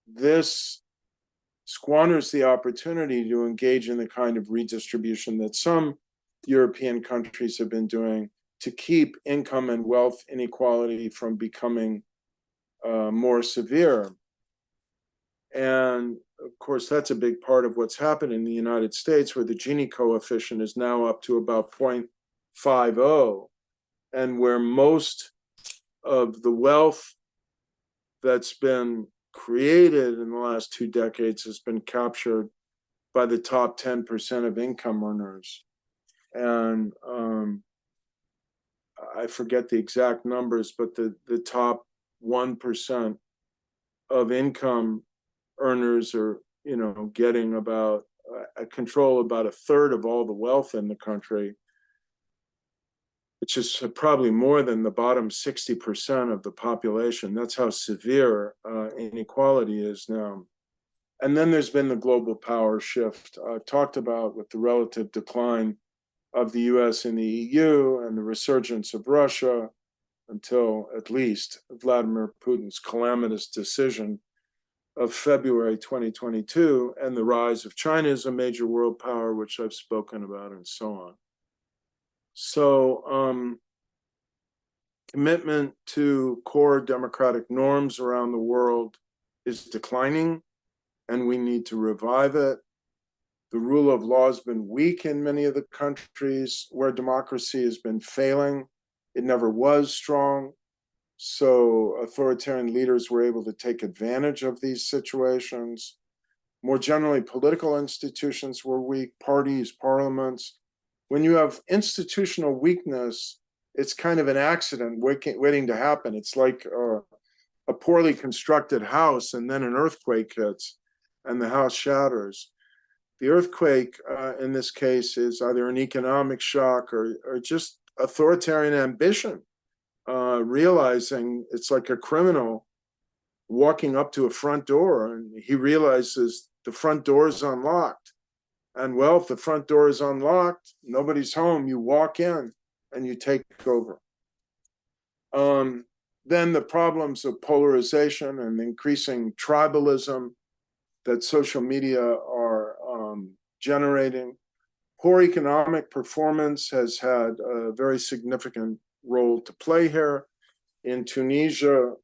this squanders the opportunity to engage in the kind of redistribution that some European countries have been doing to keep income and wealth inequality from becoming more severe. And of course, that's a big part of what's happened in the United States, where the Gini coefficient is now up to about 0.50, and where most of the wealth that's been created in the last 2 decades has been captured by the top 10% of income earners. And I forget the exact numbers, but the top 1% of income earners are, getting about control about 1/3 of all the wealth in the country, which is probably more than the bottom 60% of the population. That's how severe inequality is now. And then there's been the global power shift I've talked about, with the relative decline of the US and the EU and the resurgence of Russia, until at least Vladimir Putin's calamitous decision of February 2022, and the rise of China as a major world power, which I've spoken about, and so on. So commitment to core democratic norms around the world is declining, and we need to revive it. The rule of law has been weak in many of the countries where democracy has been failing. It never was strong. So authoritarian leaders were able to take advantage of these situations. More generally, political institutions were weak, parties, parliaments. When you have institutional weakness, it's kind of an accident waiting to happen. It's like a poorly constructed house, and then an earthquake hits and the house shatters. The earthquake in this case is either an economic shock or just authoritarian ambition, realizing it's like a criminal walking up to a front door, and he realizes the front door is unlocked. And well, if the front door is unlocked, nobody's home, you walk in and you take over. Then the problems of polarization and increasing tribalism that social media are generating. Poor economic performance has had a very significant role to play here. In Tunisia,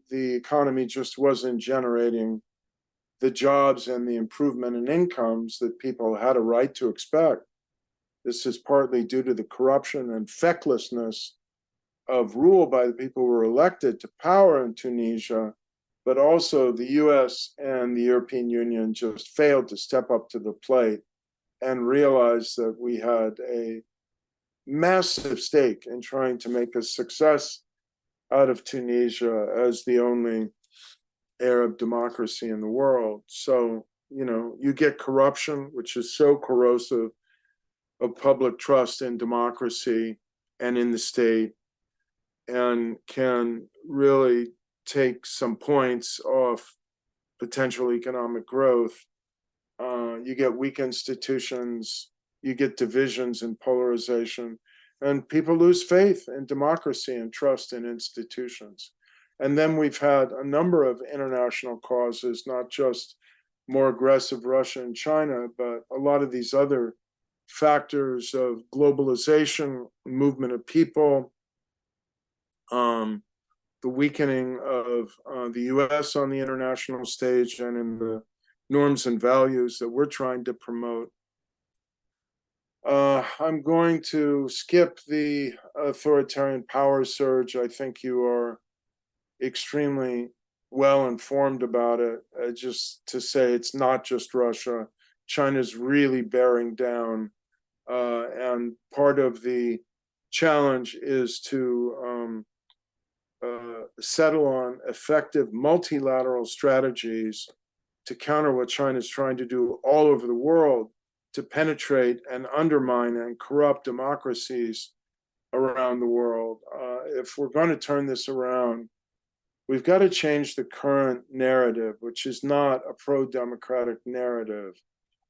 the economy just wasn't generating the jobs and the improvement in incomes that people had a right to expect. This is partly due to the corruption and fecklessness of rule by the people who were elected to power in Tunisia, but also the US and the European Union just failed to step up to the plate and realize that we had a massive stake in trying to make a success out of Tunisia as the only Arab democracy in the world. So, you get corruption, which is so corrosive of public trust in democracy and in the state, and can really take some points off potential economic growth. You get weak institutions, you get divisions and polarization, and people lose faith in democracy and trust in institutions. And then we've had a number of international causes, not just more aggressive Russia and China, but a lot of these other factors of globalization, movement of people, the weakening of the US on the international stage and in the norms and values that we're trying to promote. I'm going to skip the authoritarian power surge. I think you are extremely well informed about it. Just to say, it's not just Russia. China's really bearing down, and part of the challenge is to settle on effective multilateral strategies to counter what China's trying to do all over the world, to penetrate and undermine and corrupt democracies around the world. If we're going to turn this around, we've got to change the current narrative, which is not a pro-democratic narrative.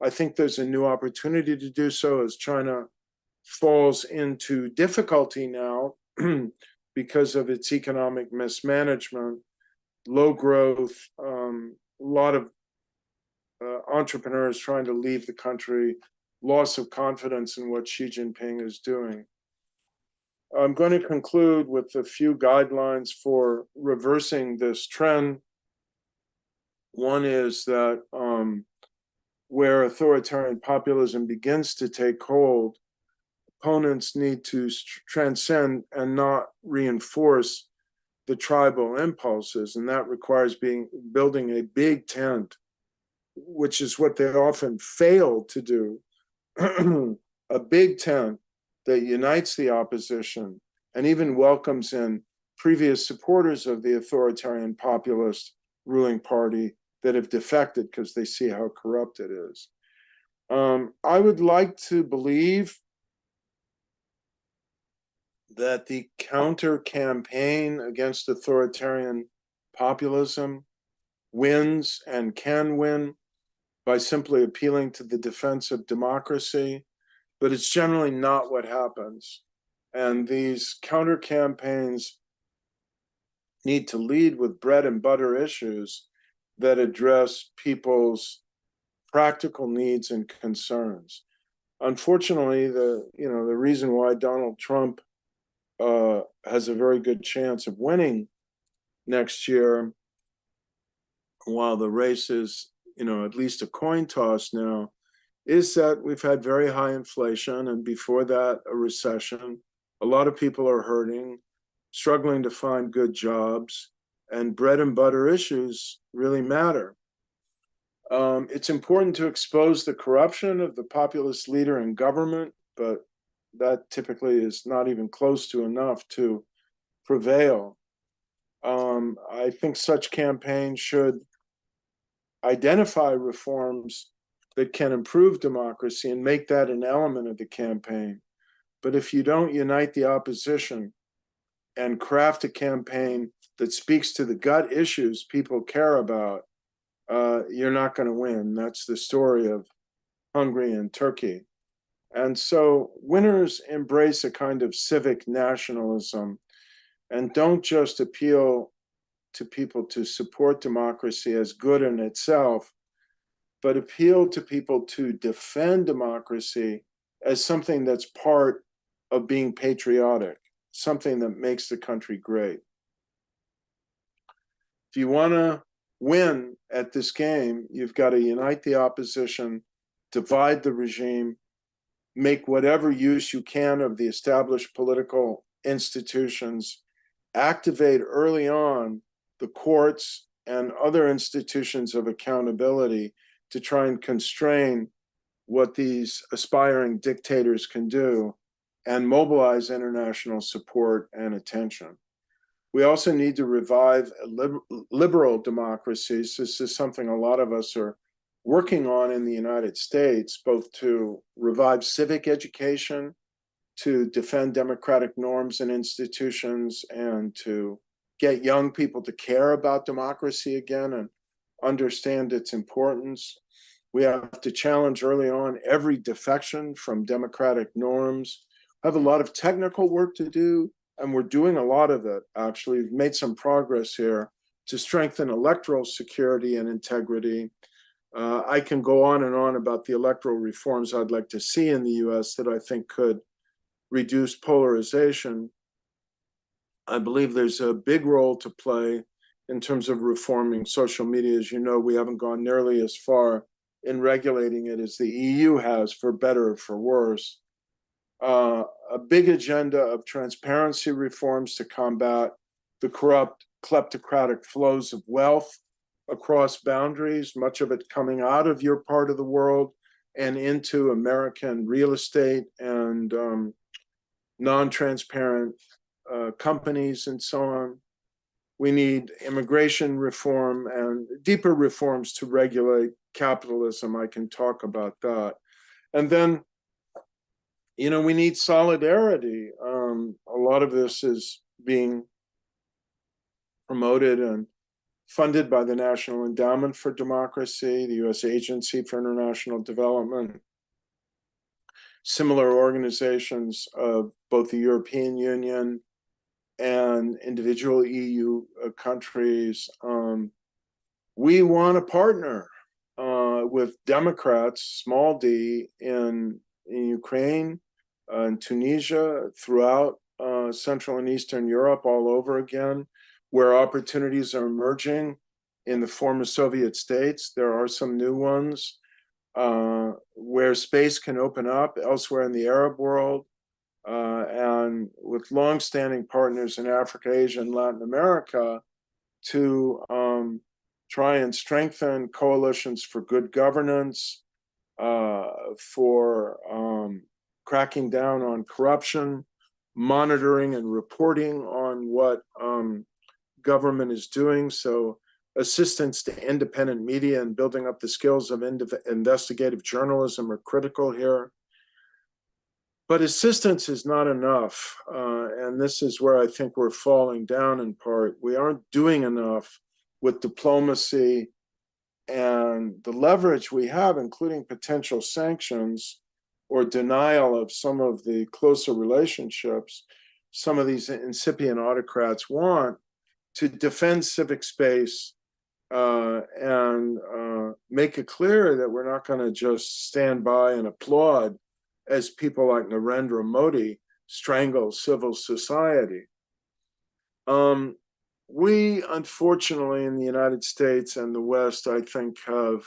I think there's a new opportunity to do so as China falls into difficulty now because of its economic mismanagement, low growth, a lot of entrepreneurs trying to leave the country, loss of confidence in what Xi Jinping is doing. I'm going to conclude with a few guidelines for reversing this trend. One is that where authoritarian populism begins to take hold, opponents need to transcend and not reinforce the tribal impulses, and that requires building a big tent, which is what they often fail to do. A big tent that unites the opposition and even welcomes in previous supporters of the authoritarian populist ruling party that have defected because they see how corrupt it is. I would like to believe that the counter-campaign against authoritarian populism wins and can win by simply appealing to the defense of democracy, but it's generally not what happens. And these counter-campaigns need to lead with bread and butter issues that address people's practical needs and concerns. Unfortunately, the reason why Donald Trump has a very good chance of winning next year, while the race is, at least a coin toss now, is that we've had very high inflation, and before that, a recession. A lot of people are hurting, struggling to find good jobs, and bread and butter issues really matter. It's important to expose the corruption of the populist leader in government, but that typically is not even close to enough to prevail. I think such campaigns should identify reforms that can improve democracy and make that an element of the campaign. But if you don't unite the opposition and craft a campaign that speaks to the gut issues people care about, you're not going to win. That's the story of Hungary and Turkey. And so winners embrace a kind of civic nationalism and don't just appeal to people to support democracy as good in itself, but appeal to people to defend democracy as something that's part of being patriotic, something that makes the country great. If you want to win at this game, you've got to unite the opposition, divide the regime, make whatever use you can of the established political institutions, activate early on the courts and other institutions of accountability to try and constrain what these aspiring dictators can do, and mobilize international support and attention. We also need to revive liberal democracies. This is something a lot of us are working on in the United States, both to revive civic education, to defend democratic norms and institutions, and to get young people to care about democracy again and understand its importance. We have to challenge early on every defection from democratic norms. I have a lot of technical work to do, and we're doing a lot of it, actually. We've made some progress here to strengthen electoral security and integrity. I can go on and on about the electoral reforms I'd like to see in the US that I think could reduce polarization. I believe there's a big role to play in terms of reforming social media. As you know, we haven't gone nearly as far in regulating it as the EU has, for better or for worse. A big agenda of transparency reforms to combat the corrupt, kleptocratic flows of wealth across boundaries, much of it coming out of your part of the world and into American real estate and non-transparent companies and so on. We need immigration reform and deeper reforms to regulate capitalism. I can talk about that. And then, we need solidarity. A lot of this is being promoted and funded by the National Endowment for Democracy, the U.S. Agency for International Development, similar organizations of both the European Union and individual EU countries. We want to partner with Democrats, small d, in Ukraine, in Tunisia, throughout Central and Eastern Europe all over again, where opportunities are emerging in the former Soviet states. There are some new ones where space can open up elsewhere in the Arab world, and with long-standing partners in Africa, Asia, and Latin America to try and strengthen coalitions for good governance, for cracking down on corruption, monitoring and reporting on what government is doing. So assistance to independent media and building up the skills of investigative journalism are critical here. But assistance is not enough. And this is where I think we're falling down in part. We aren't doing enough with diplomacy and the leverage we have, including potential sanctions or denial of some of the closer relationships some of these incipient autocrats want to defend civic space and make it clear that we're not going to just stand by and applaud as people like Narendra Modi strangle civil society. We, unfortunately, in the United States and the West, I think, have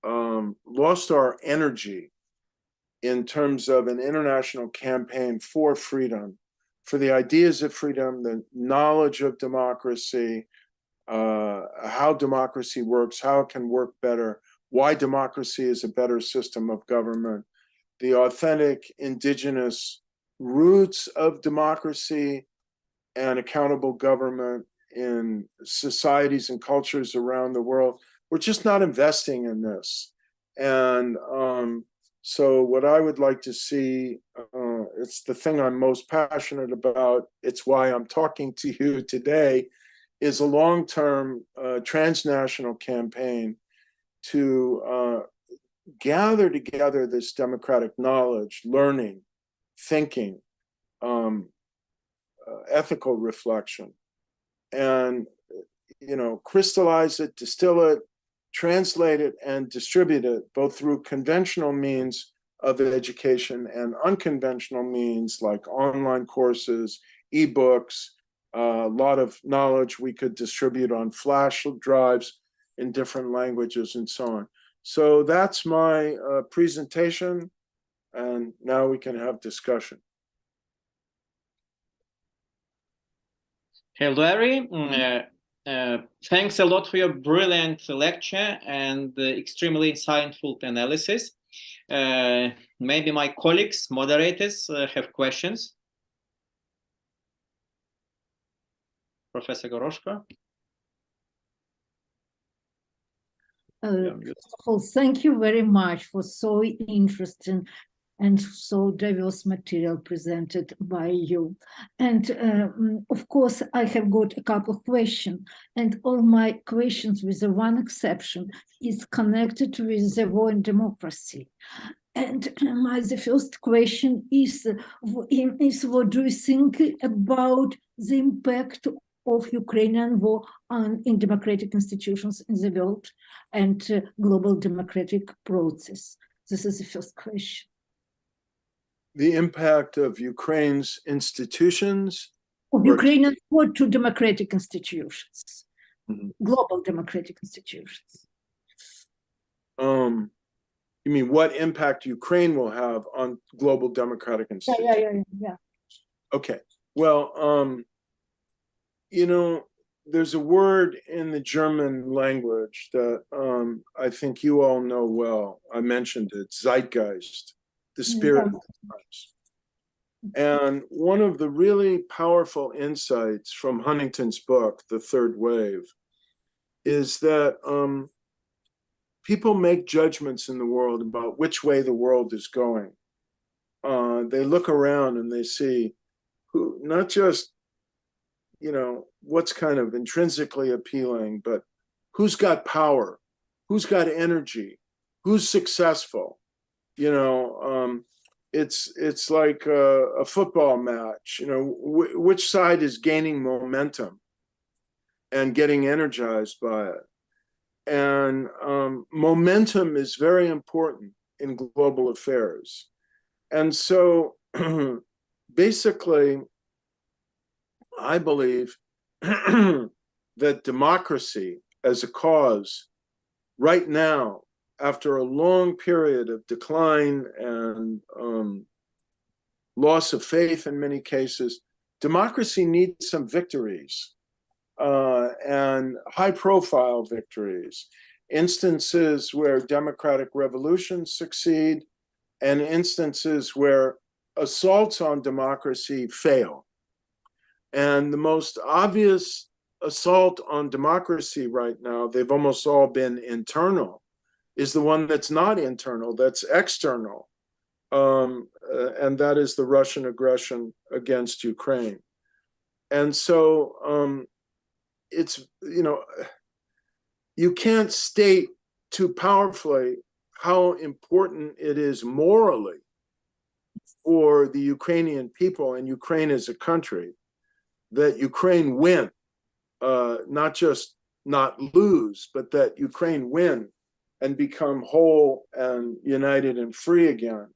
lost our energy in terms of an international campaign for freedom, for the ideas of freedom, the knowledge of democracy, how democracy works, how it can work better, why democracy is a better system of government, the authentic indigenous roots of democracy and accountable government in societies and cultures around the world. We're just not investing in this. And so what I would like to see, it's the thing I'm most passionate about, it's why I'm talking to you today, is a long-term transnational campaign to gather together this democratic knowledge, learning, thinking, ethical reflection, and crystallize it, distill it, translate it, and distribute it both through conventional means of education and unconventional means like online courses, ebooks, a lot of knowledge we could distribute on flash drives in different languages and so on. So that's my presentation, and now we can have discussion. Hey, Larry, thanks a lot for your brilliant lecture and extremely insightful analysis. Maybe my colleagues, moderators, have questions. Professor Goroshko. First of all, thank you very much for so interesting and so diverse material presented by you. And of course, I have got a couple of questions, and all my questions, with the one exception, is connected with the war in democracy. And the first question is what do you think about the impact of Ukrainian war in democratic institutions in the world and global democratic process? This is the first question. The impact of Ukraine's institutions? Of Ukrainian war to democratic institutions, global democratic institutions. You mean what impact Ukraine will have on global democratic institutions? Yeah. Okay. Well, there's a word in the German language that I think you all know well. I mentioned it, zeitgeist, the spirit of the times. And one of the really powerful insights from Huntington's book, The Third Wave, is that people make judgments in the world about which way the world is going. They look around and they see who, not just, what's kind of intrinsically appealing, but who's got power, who's got energy, who's successful. It's like a football match. Which side is gaining momentum and getting energized by it. And momentum is very important in global affairs. And so basically, I believe that democracy as a cause right now, after a long period of decline and loss of faith in many cases, democracy needs some victories and high-profile victories, instances where democratic revolutions succeed and instances where assaults on democracy fail. And the most obvious assault on democracy right now, they've almost all been internal, is the one that's not internal, that's external. And that is the Russian aggression against Ukraine. And so it's, you know, you can't state too powerfully how important it is morally for the Ukrainian people and Ukraine as a country that Ukraine win, not just not lose, but that Ukraine win and become whole and united and free again.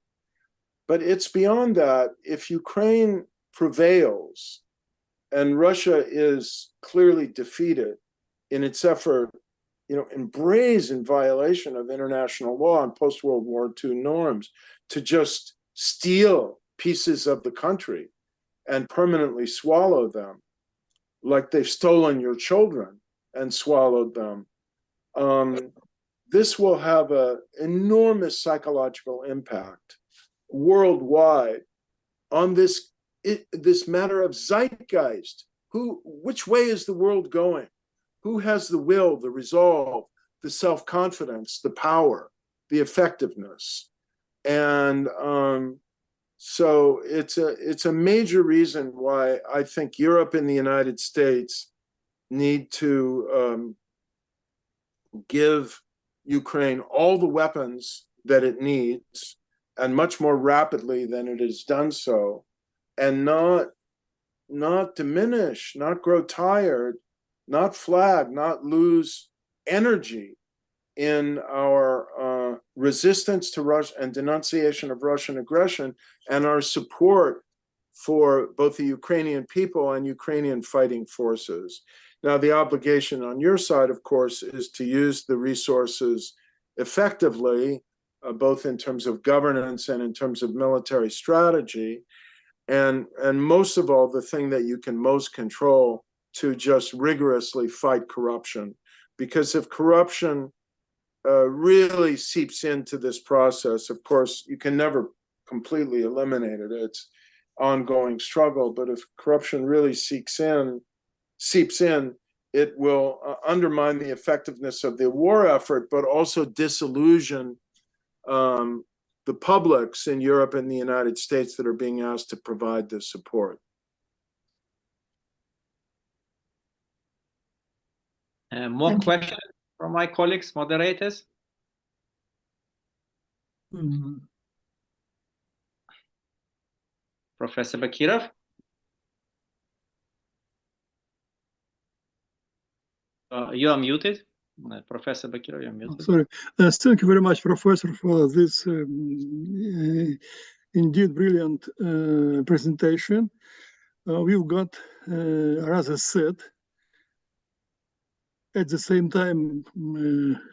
But it's beyond that. If Ukraine prevails and Russia is clearly defeated in its effort, you know, in brazen violation of international law and post-World War II norms to just steal pieces of the country and permanently swallow them, like they've stolen your children and swallowed them, this will have an enormous psychological impact worldwide on this matter of zeitgeist. Which way is the world going? Who has the will, the resolve, the self-confidence, the power, the effectiveness? And so it's a major reason why I think Europe and the United States need to give Ukraine all the weapons that it needs, and much more rapidly than it has done so, and not diminish, not grow tired, not flag, not lose energy in our resistance to Russia and denunciation of Russian aggression, and our support for both the Ukrainian people and Ukrainian fighting forces. Now, the obligation on your side, of course, is to use the resources effectively, both in terms of governance and in terms of military strategy, and most of all, the thing that you can most control, to just rigorously fight corruption. Because if corruption really seeps into this process, of course, you can never completely eliminate it. It's ongoing struggle. But if corruption really seeps in, it will undermine the effectiveness of the war effort, but also disillusion the publics in Europe and the United States that are being asked to provide this support. More questions from my colleagues, moderators? Professor Bakirov? You are muted. Professor Bakirov, you're muted. Sorry. Thank you very much, Professor, for this indeed brilliant presentation. We've got rather sad, at the same time,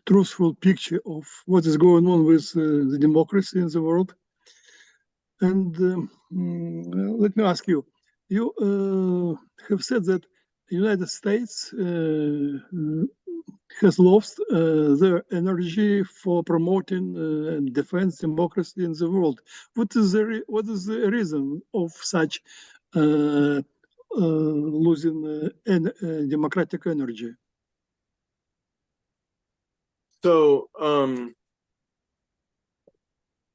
truthful picture of what is going on with the democracy in the world. And let me ask you, you have said that the United States has lost their energy for promoting and defense democracy in the world. What is the reason of such losing democratic energy? So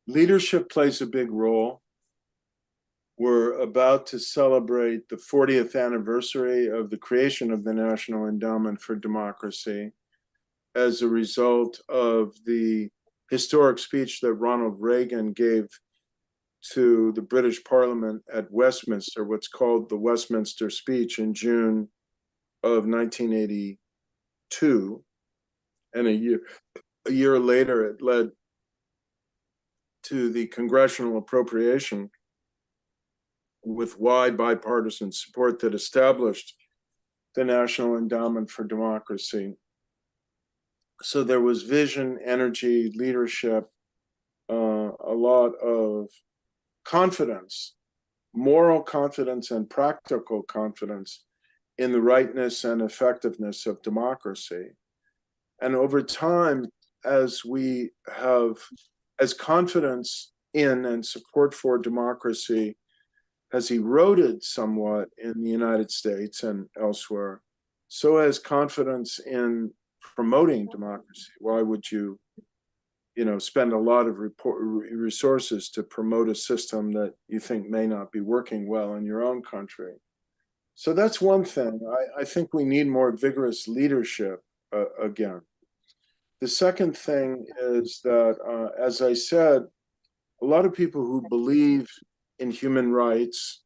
leadership plays a big role. We're about to celebrate the 40th anniversary of the creation of the National Endowment for Democracy as a result of the historic speech that Ronald Reagan gave to the British Parliament at Westminster, what's called the Westminster Speech, in June of 1982. And a year later, it led to the congressional appropriation with wide bipartisan support that established the National Endowment for Democracy. So there was vision, energy, leadership, a lot of confidence, moral confidence and practical confidence in the rightness and effectiveness of democracy. And over time, as confidence in and support for democracy has eroded somewhat in the United States and elsewhere, so has confidence in promoting democracy. Why would you, spend a lot of resources to promote a system that you think may not be working well in your own country? So that's one thing. I think we need more vigorous leadership again. The second thing is that, as I said, a lot of people who believe in human rights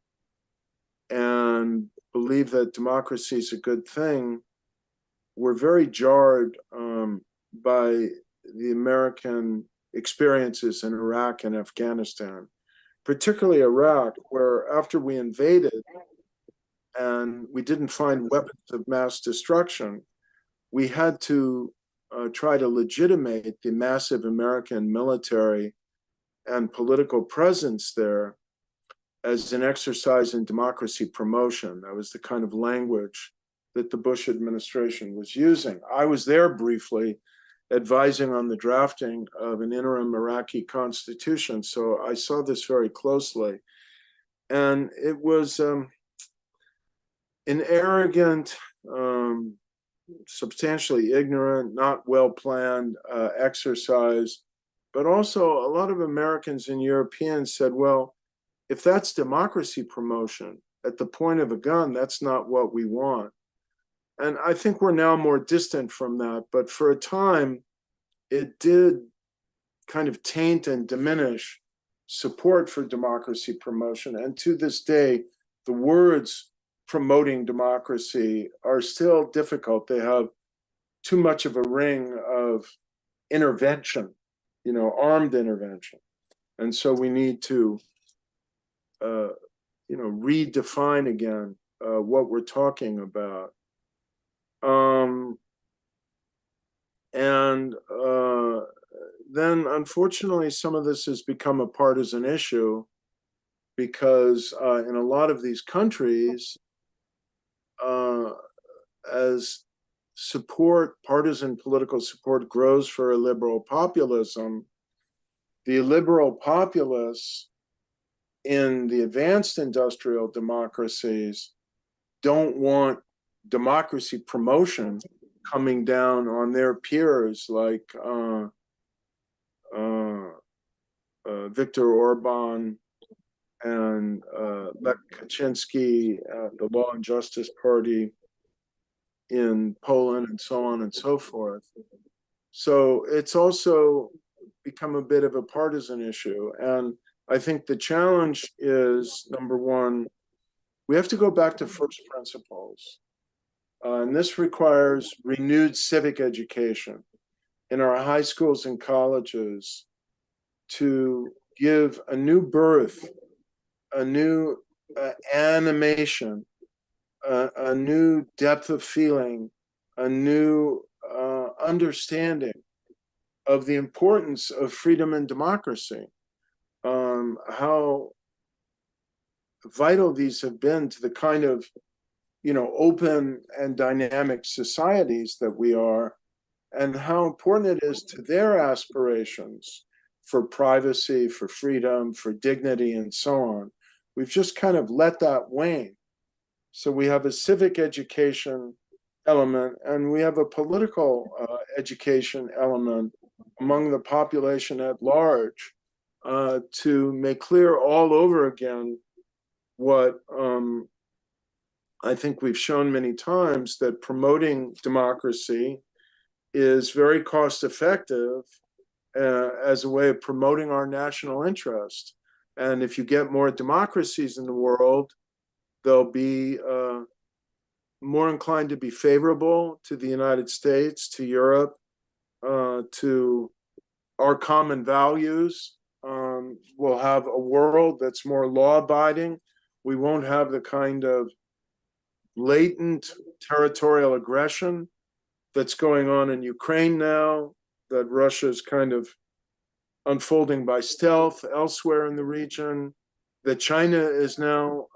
and believe that democracy is a good thing were very jarred by the American experiences in Iraq and Afghanistan, particularly Iraq, where after we invaded and we didn't find weapons of mass destruction, we had to try to legitimate the massive American military and political presence there as an exercise in democracy promotion. That was the kind of language that the Bush administration was using. I was there briefly advising on the drafting of an interim Iraqi constitution, so I saw this very closely. And it was an arrogant, substantially ignorant, not well-planned exercise. But also a lot of Americans and Europeans said, well, if that's democracy promotion at the point of a gun, that's not what we want. And I think we're now more distant from that. But for a time, it did kind of taint and diminish support for democracy promotion. And to this day, the words promoting democracy are still difficult. They have too much of a ring of intervention, armed intervention. And so we need to, redefine again what we're talking about. Then, unfortunately, some of this has become a partisan issue because in a lot of these countries, as partisan political support grows for a liberal populism, the liberal populists in the advanced industrial democracies don't want democracy promotion coming down on their peers like Viktor Orban and Lech Kaczynski, the Law and Justice Party in Poland, and so on and so forth. So it's also become a bit of a partisan issue. And I think the challenge is, number one, we have to go back to first principles. And this requires renewed civic education in our high schools and colleges to give a new birth, a new animation, a new depth of feeling, a new understanding of the importance of freedom and democracy, how vital these have been to the kind of, open and dynamic societies that we are, and how important it is to their aspirations for privacy, for freedom, for dignity, and so on. We've just kind of let that wane. So we have a civic education element, and we have a political education element among the population at large to make clear all over again what I think we've shown many times, that promoting democracy is very cost effective as a way of promoting our national interest. And if you get more democracies in the world, they'll be more inclined to be favorable to the United States, to Europe, to our common values. We'll have a world that's more law-abiding. We won't have the kind of latent territorial aggression that's going on in Ukraine now, that Russia's kind of unfolding by stealth elsewhere in the region, that China is now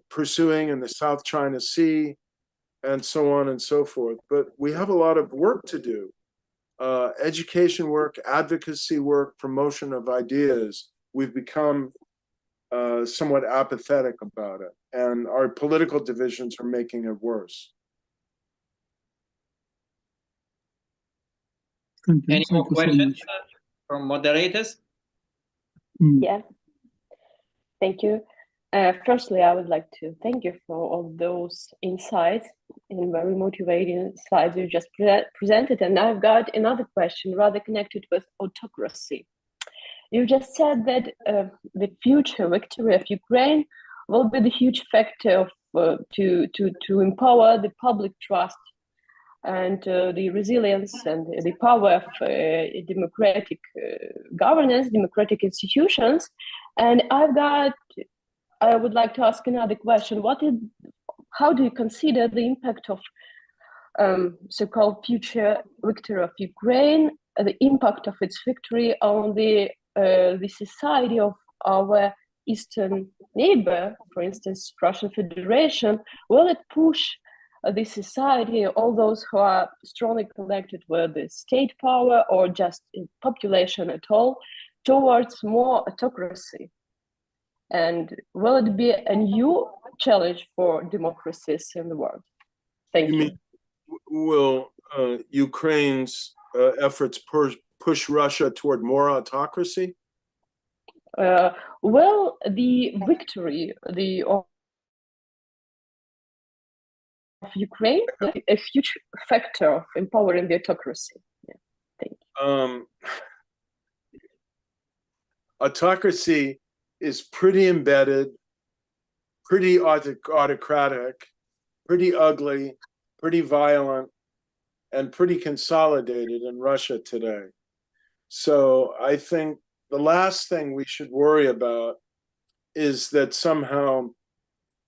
pursuing in the South China Sea, and so on and so forth. But we have a lot of work to do. Education work, advocacy work, promotion of ideas. We've become somewhat apathetic about it, and our political divisions are making it worse. Thank you. Any more Thank you so questions much. from moderators? Yeah, thank you. Firstly, I would like to thank you for all those insights and very motivating slides you just presented. And I've got another question rather connected with autocracy. You just said that the future victory of Ukraine will be the huge factor of, to empower the public trust and the resilience and the power of democratic governance, democratic institutions. And I would like to ask another question. How do you consider the impact of so-called future victory of Ukraine, the impact of its victory on the society of our eastern neighbor, for instance, Russian Federation? Will it push the society, all those who are strongly connected with the state power or just population at all, towards more autocracy? And will it be a new challenge for democracies in the world? Thank you. Mean, will Ukraine's efforts push Russia toward more autocracy? Well, the victory of Ukraine, a huge factor of empowering the autocracy. Yeah. Thank you. Autocracy is pretty embedded, pretty autocratic, pretty ugly, pretty violent, and pretty consolidated in Russia today. So I think the last thing we should worry about is that somehow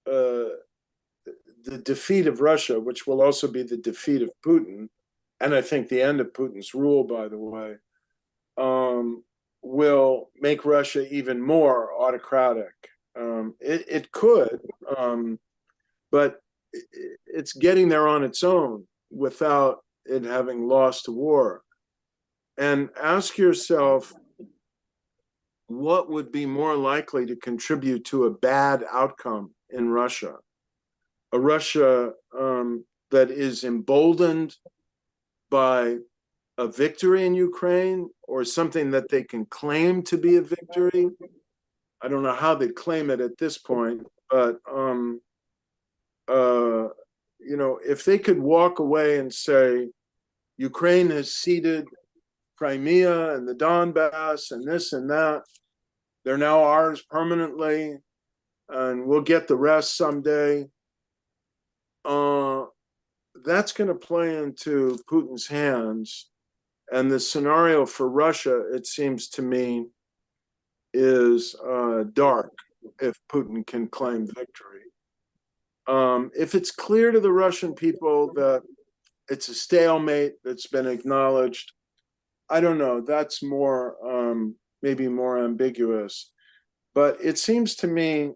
the defeat of Russia, which will also be the defeat of Putin, and I think the end of Putin's rule, by the way, will make Russia even more autocratic. It could, but it's getting there on its own without it having lost a war. And ask yourself, what would be more likely to contribute to a bad outcome in Russia? A Russia that is emboldened by a victory in Ukraine, or something that they can claim to be a victory? I don't know how they claim it at this point, but you know, if they could walk away and say, Ukraine has ceded Crimea and the Donbass and this and that, they're now ours permanently, and we'll get the rest someday, that's going to play into Putin's hands. And the scenario for Russia, it seems to me, is dark if Putin can claim victory. If it's clear to the Russian people that it's a stalemate that's been acknowledged, I don't know, that's more, maybe more ambiguous. But it seems to me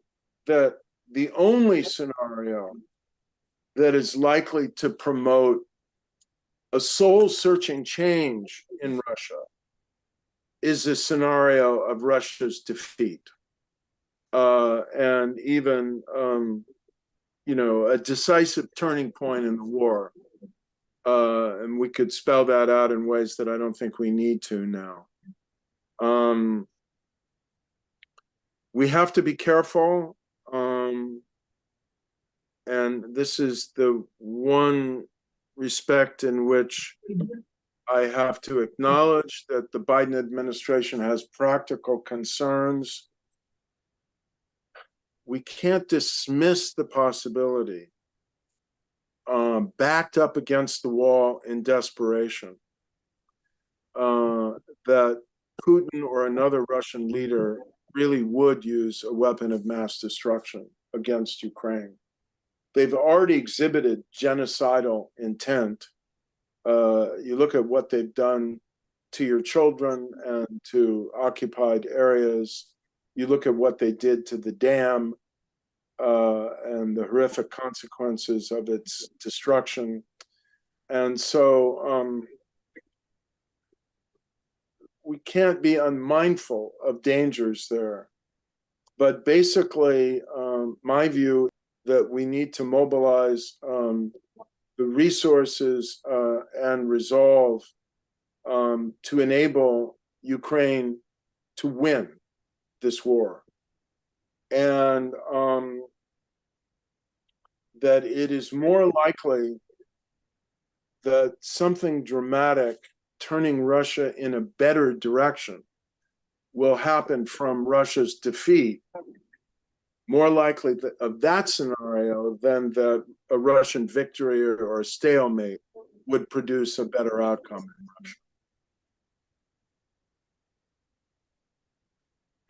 that the only scenario that is likely to promote a soul-searching change in Russia is a scenario of Russia's defeat, and even, you know, a decisive turning point in the war. And we could spell that out in ways that I don't think we need to now. We have to be careful, and this is the one respect in which I have to acknowledge that the Biden administration has practical concerns. We can't dismiss the possibility, backed up against the wall in desperation, that Putin or another Russian leader really would use a weapon of mass destruction against Ukraine. They've already exhibited genocidal intent. You look at what they've done to your children and to occupied areas. You look at what they did to the dam and the horrific consequences of its destruction. And so we can't be unmindful of dangers there. But basically, my view that we need to mobilize the resources and resolve to enable Ukraine to win this war. And that it is more likely that something dramatic turning Russia in a better direction will happen from Russia's defeat, more likely of that scenario than that a Russian victory or a stalemate would produce a better outcome in Russia.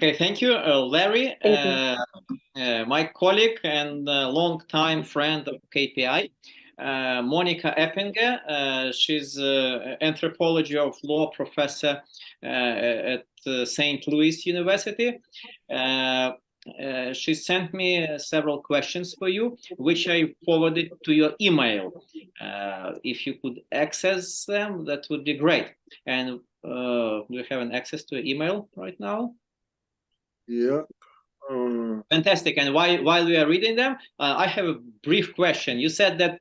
Okay, thank you, Larry. My colleague and long-time friend of KPI, Monica Eppinger. She's anthropology of law professor at St. Louis University. She sent me several questions for you, which I forwarded to your email. If you could access them, that would be great. And do you have an access to your email right now? Yeah. Fantastic. And while we are reading them, I have a brief question. You said that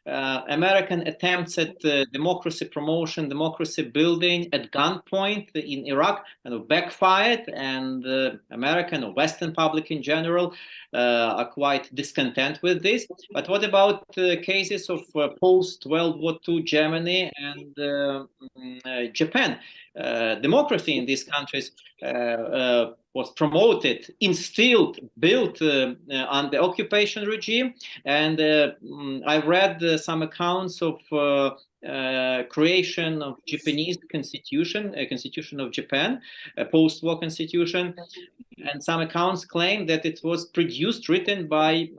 American attempts at democracy promotion, democracy building at gunpoint in Iraq kind of backfired, and American or Western public in general are quite discontent with this. But what about cases of post-World War II Germany and Japan? Democracy in these countries was promoted, instilled, built under occupation regime. And I've read some accounts of creation of Japanese constitution, a constitution of Japan, a post-war constitution. And some accounts claim that it was produced, written by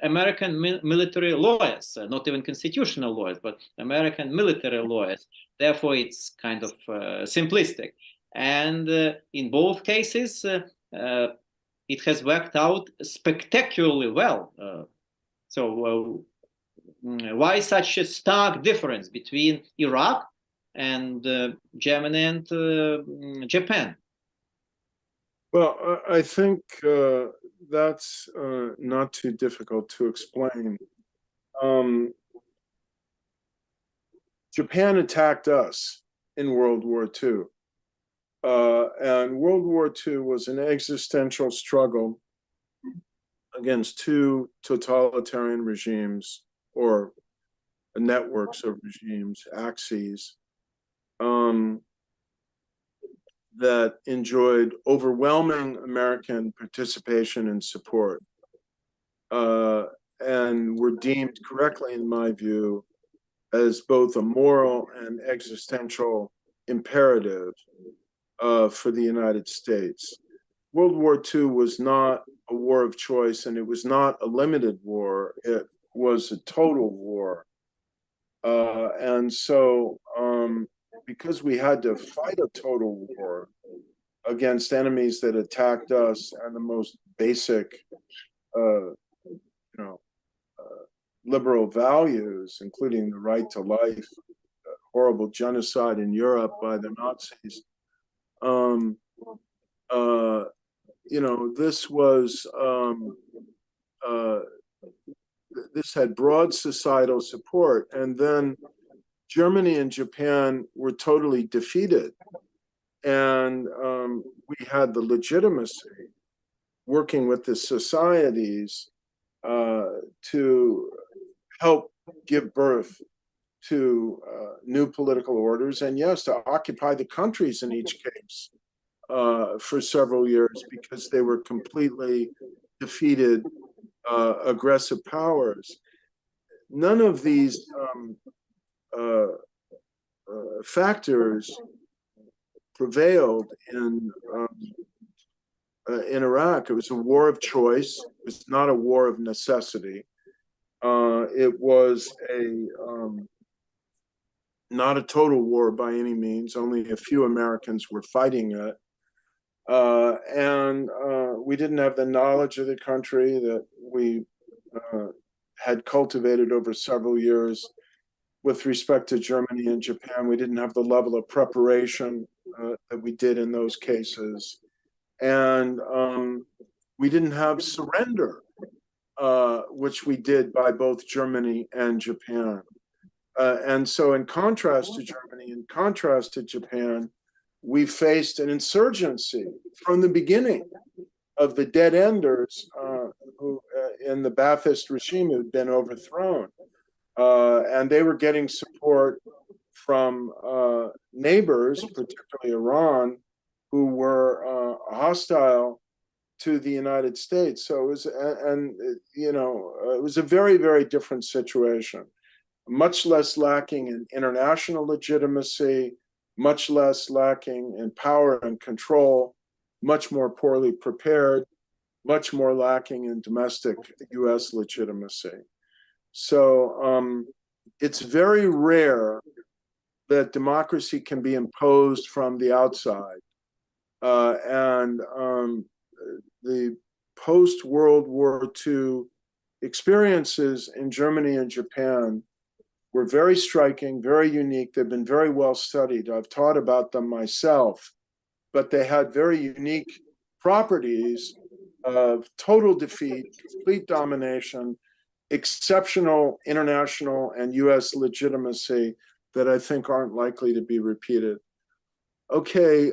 American military lawyers, not even constitutional lawyers, but American military lawyers. Therefore, it's kind of simplistic. And in both cases, it has worked out spectacularly well. So why such a stark difference between Iraq and Germany and Japan? Well, I think that's not too difficult to explain. Japan attacked us in World War II. And World War II was an existential struggle against two totalitarian regimes, or networks of regimes, axes, that enjoyed overwhelming American participation and support, and were deemed correctly, in my view, as both a moral and existential imperative for the United States. World War II was not a war of choice, and it was not a limited war. It was a total war. And so, because we had to fight a total war against enemies that attacked us and the most basic, liberal values, including the right to life, horrible genocide in Europe by the Nazis. This was this had broad societal support, and then Germany and Japan were totally defeated, and we had the legitimacy, working with the societies, to help give birth to new political orders, and yes, to occupy the countries in each case for several years, because they were completely defeated aggressive powers. None of these factors prevailed in in Iraq. It was a war of choice. It was not a war of necessity. It was not a total war by any means. Only a few Americans were fighting it. And we didn't have the knowledge of the country that we had cultivated over several years with respect to Germany and Japan. We didn't have the level of preparation that we did in those cases. And we didn't have surrender, which we did by both Germany and Japan. And so in contrast to Germany, in contrast to Japan, we faced an insurgency from the beginning of the dead-enders who in the Ba'athist regime who'd been overthrown. And they were getting support from neighbors, particularly Iran, who were hostile to the United States. So it was, it was a very, very different situation. Much less lacking in international legitimacy, much less lacking in power and control, much more poorly prepared, much more lacking in domestic US legitimacy. So it's very rare that democracy can be imposed from the outside. And the post-World War II experiences in Germany and Japan were very striking, very unique. They've been very well studied. I've taught about them myself, but they had very unique properties of total defeat, complete domination, exceptional international and US legitimacy that I think aren't likely to be repeated. Okay,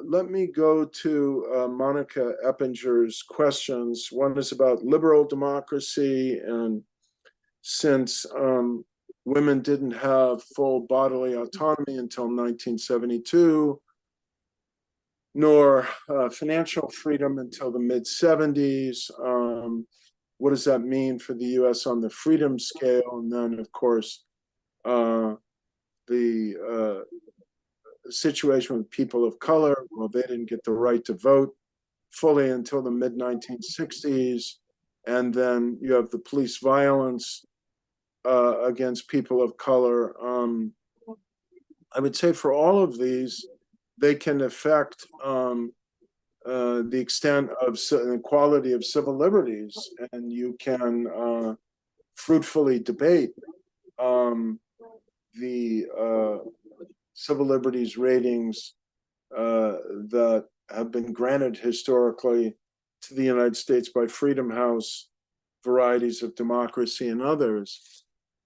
let me go to Monica Eppinger's questions. One is about liberal democracy, and since women didn't have full bodily autonomy until 1972, nor financial freedom until the mid-70s. What does that mean for the US on the freedom scale? And then, of course, the situation with people of color, well, they didn't get the right to vote fully until the mid-1960s. And then you have the police violence against people of color. I would say for all of these, they can affect the extent of the quality of civil liberties, and you can fruitfully debate the civil liberties ratings that have been granted historically to the United States by Freedom House, Varieties of Democracy, and others.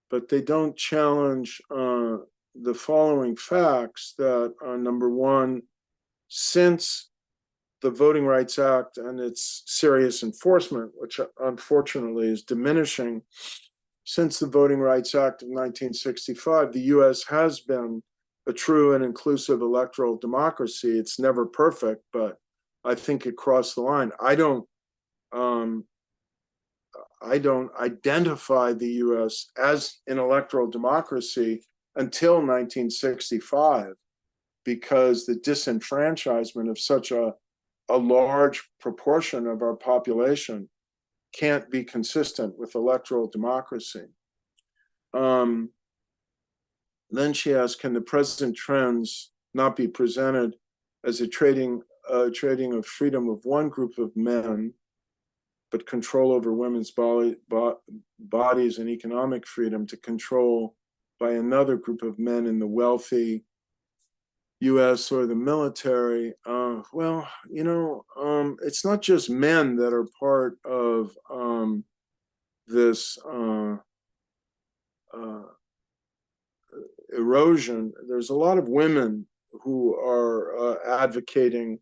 But they don't challenge the following facts that, number one, since the Voting Rights Act and its serious enforcement, which unfortunately is diminishing, since the Voting Rights Act of 1965, the US has been a true and inclusive electoral democracy. It's never perfect, but I think it crossed the line. I don't identify the US as an electoral democracy until 1965, because the disenfranchisement of such a large proportion of our population can't be consistent with electoral democracy. Then she asked, can the present trends not be presented as a trading of freedom of one group of men, but control over women's bodies and economic freedom to control by another group of men in the wealthy US or the military? Well, it's not just men that are part of this erosion. There's a lot of women who are advocating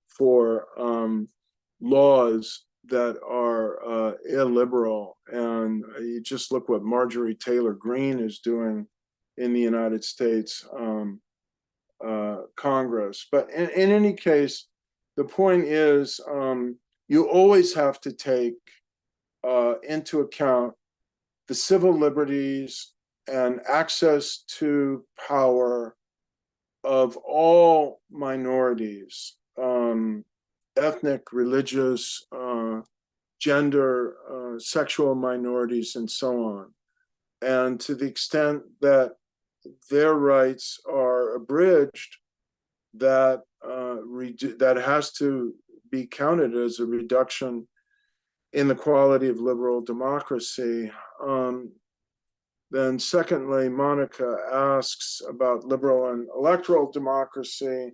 for laws that are illiberal. And you just look what Marjorie Taylor Greene is doing in the United States Congress. But in any case, the point is you always have to take into account the civil liberties and access to power of all minorities. ethnic, religious, gender, sexual minorities, and so on. And to the extent that their rights are abridged, that that has to be counted as a reduction in the quality of liberal democracy. Then secondly, Monica asks about liberal and electoral democracy.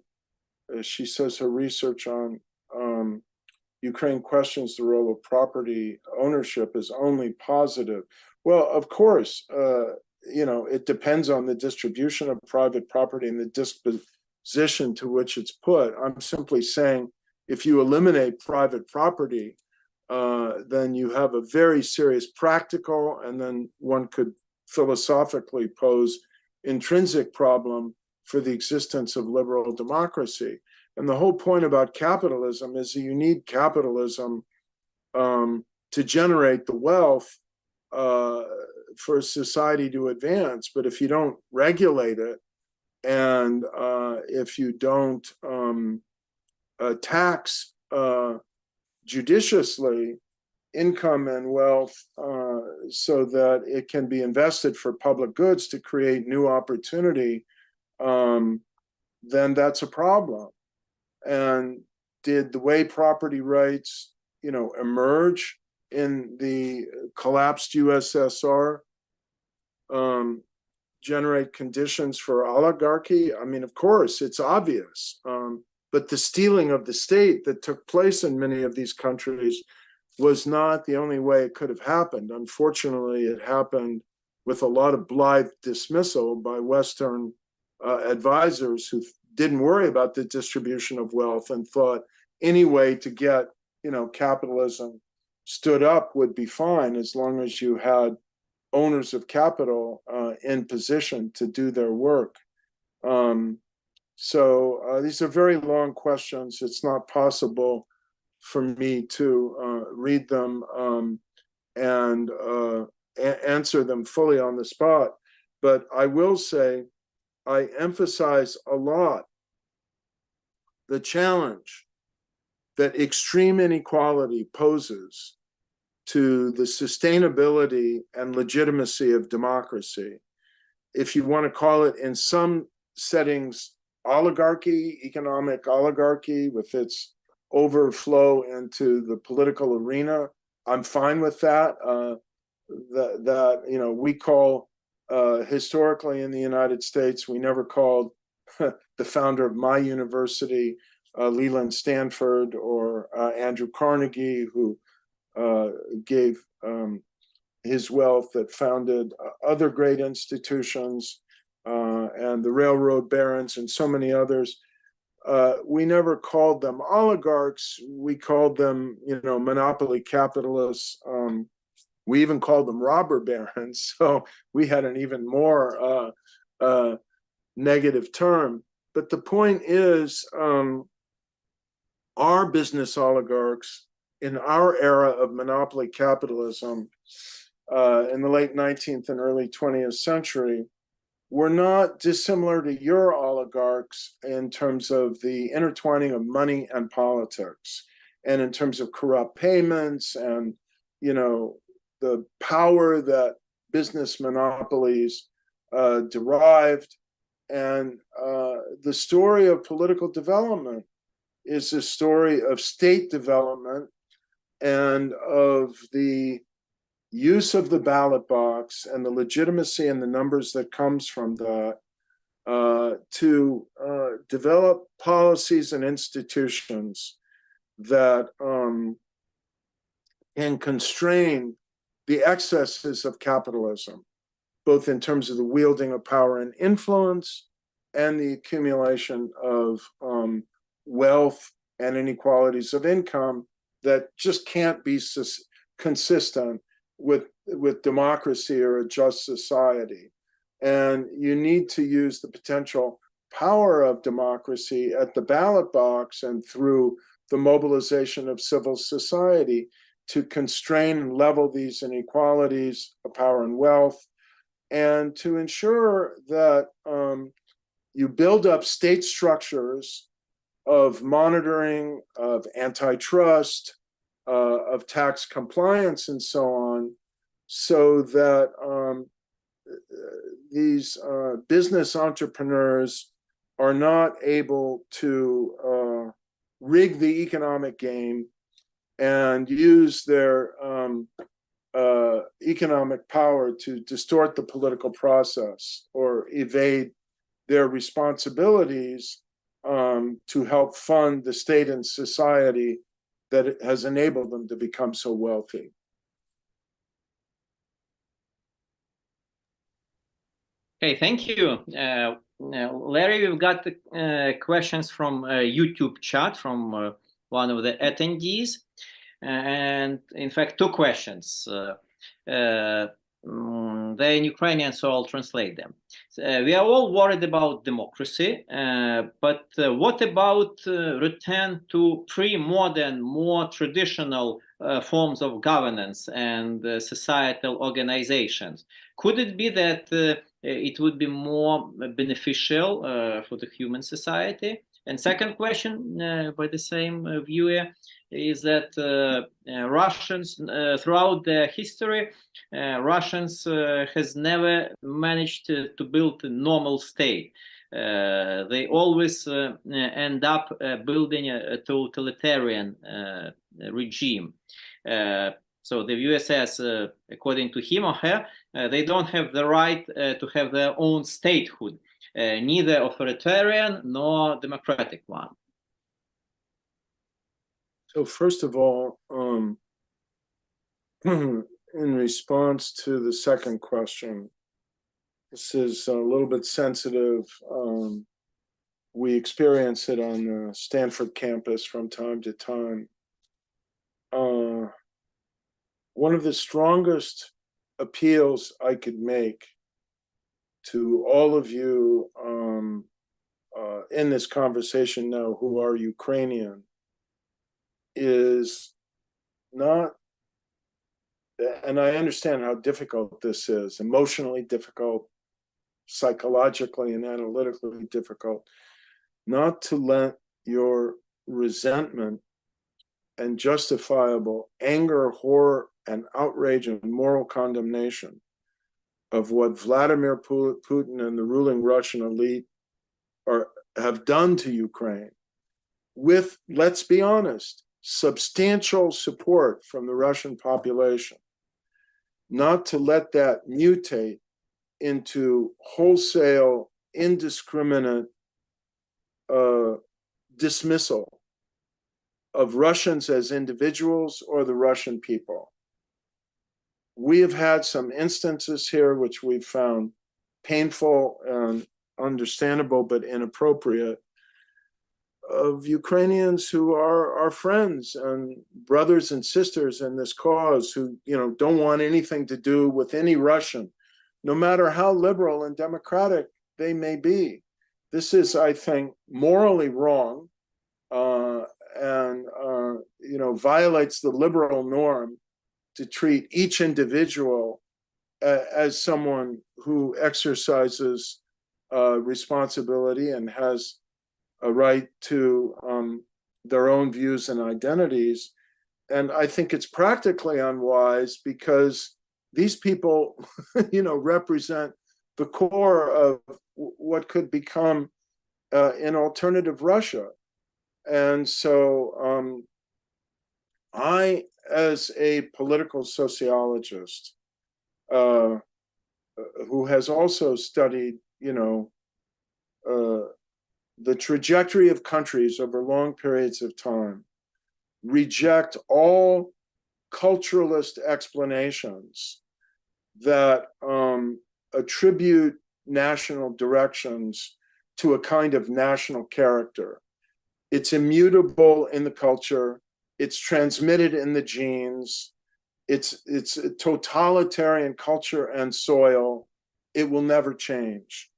She says her research on Ukraine questions the role of property ownership is only positive. Well, of course, you know, it depends on the distribution of private property and the disposition to which it's put. I'm simply saying, if you eliminate private property, then you have a very serious practical, and then one could philosophically pose intrinsic problem for the existence of liberal democracy. And the whole point about capitalism is that you need capitalism to generate the wealth for society to advance. But if you don't regulate it, and if you don't tax judiciously income and wealth so that it can be invested for public goods to create new opportunity, then that's a problem. And did the way property rights, you know, emerge in the collapsed USSR generate conditions for oligarchy? I mean, of course, it's obvious. But the stealing of the state that took place in many of these countries was not the only way it could have happened. Unfortunately, it happened with a lot of blithe dismissal by Western advisors who didn't worry about the distribution of wealth and thought any way to get, you know, capitalism stood up would be fine as long as you had owners of capital in position to do their work. So these are very long questions. It's not possible for me to read them and answer them fully on the spot. But I will say, I emphasize a lot the challenge that extreme inequality poses to the sustainability and legitimacy of democracy. If you want to call it in some settings oligarchy, economic oligarchy with its overflow into the political arena, I'm fine with that. That you know, we call historically in the United States, we never called the founder of my university Leland Stanford or Andrew Carnegie, who gave his wealth that founded other great institutions, and the railroad barons and so many others. We never called them oligarchs. We called them, you know, monopoly capitalists. We even called them robber barons. So we had an even more negative term. But the point is, our business oligarchs in our era of monopoly capitalism in the late 19th and early 20th century were not dissimilar to your oligarchs in terms of the intertwining of money and politics, and in terms of corrupt payments and, you know, the power that business monopolies derived. And the story of political development is a story of state development and of the use of the ballot box and the legitimacy and the numbers that comes from that to develop policies and institutions that can constrain the excesses of capitalism, both in terms of the wielding of power and influence and the accumulation of wealth and inequalities of income that just can't be consistent with democracy or a just society. And you need to use the potential power of democracy at the ballot box and through the mobilization of civil society to constrain and level these inequalities of power and wealth, and to ensure that you build up state structures of monitoring, of antitrust, of tax compliance, and so on, so that these business entrepreneurs are not able to rig the economic game and use their economic power to distort the political process or evade their responsibilities to help fund the state and society that has enabled them to become so wealthy. Okay, thank you. Larry, we've got questions from YouTube chat from one of the attendees. And in fact, two questions. They're in Ukrainian, so I'll translate them. We are all worried about democracy, but what about return to pre-modern, more traditional forms of governance and societal organizations? Could it be that it would be more beneficial for the human society? And second question by the same viewer is that Russians, throughout their history, Russians has never managed to build a normal state. They always end up building a totalitarian regime. So the viewer says, according to him or her, they don't have the right to have their own statehood, neither authoritarian nor democratic one. So first of all, in response to the second question, this is a little bit sensitive. We experience it on the Stanford campus from time to time. One of the strongest appeals I could make to all of you in this conversation now who are Ukrainian is not, and I understand how difficult this is, emotionally difficult, psychologically and analytically difficult, not to let your resentment and justifiable anger, horror, and outrage and moral condemnation of what Vladimir Putin and the ruling Russian elite have done to Ukraine, with, let's be honest, substantial support from the Russian population, not to let that mutate into wholesale, indiscriminate dismissal of Russians as individuals or the Russian people. We have had some instances here which we've found painful and understandable but inappropriate, of Ukrainians who are our friends and brothers and sisters in this cause who, don't want anything to do with any Russian, no matter how liberal and democratic they may be. This is, I think, morally wrong and violates the liberal norm to treat each individual as someone who exercises responsibility and has a right to their own views and identities. And I think it's practically unwise because these people, represent the core of what could become an alternative Russia. And so I, as a political sociologist who has also studied, the trajectory of countries over long periods of time, reject all culturalist explanations that attribute national directions to a kind of national character. It's immutable in the culture. It's transmitted in the genes. It's a totalitarian culture and soil. It will never change.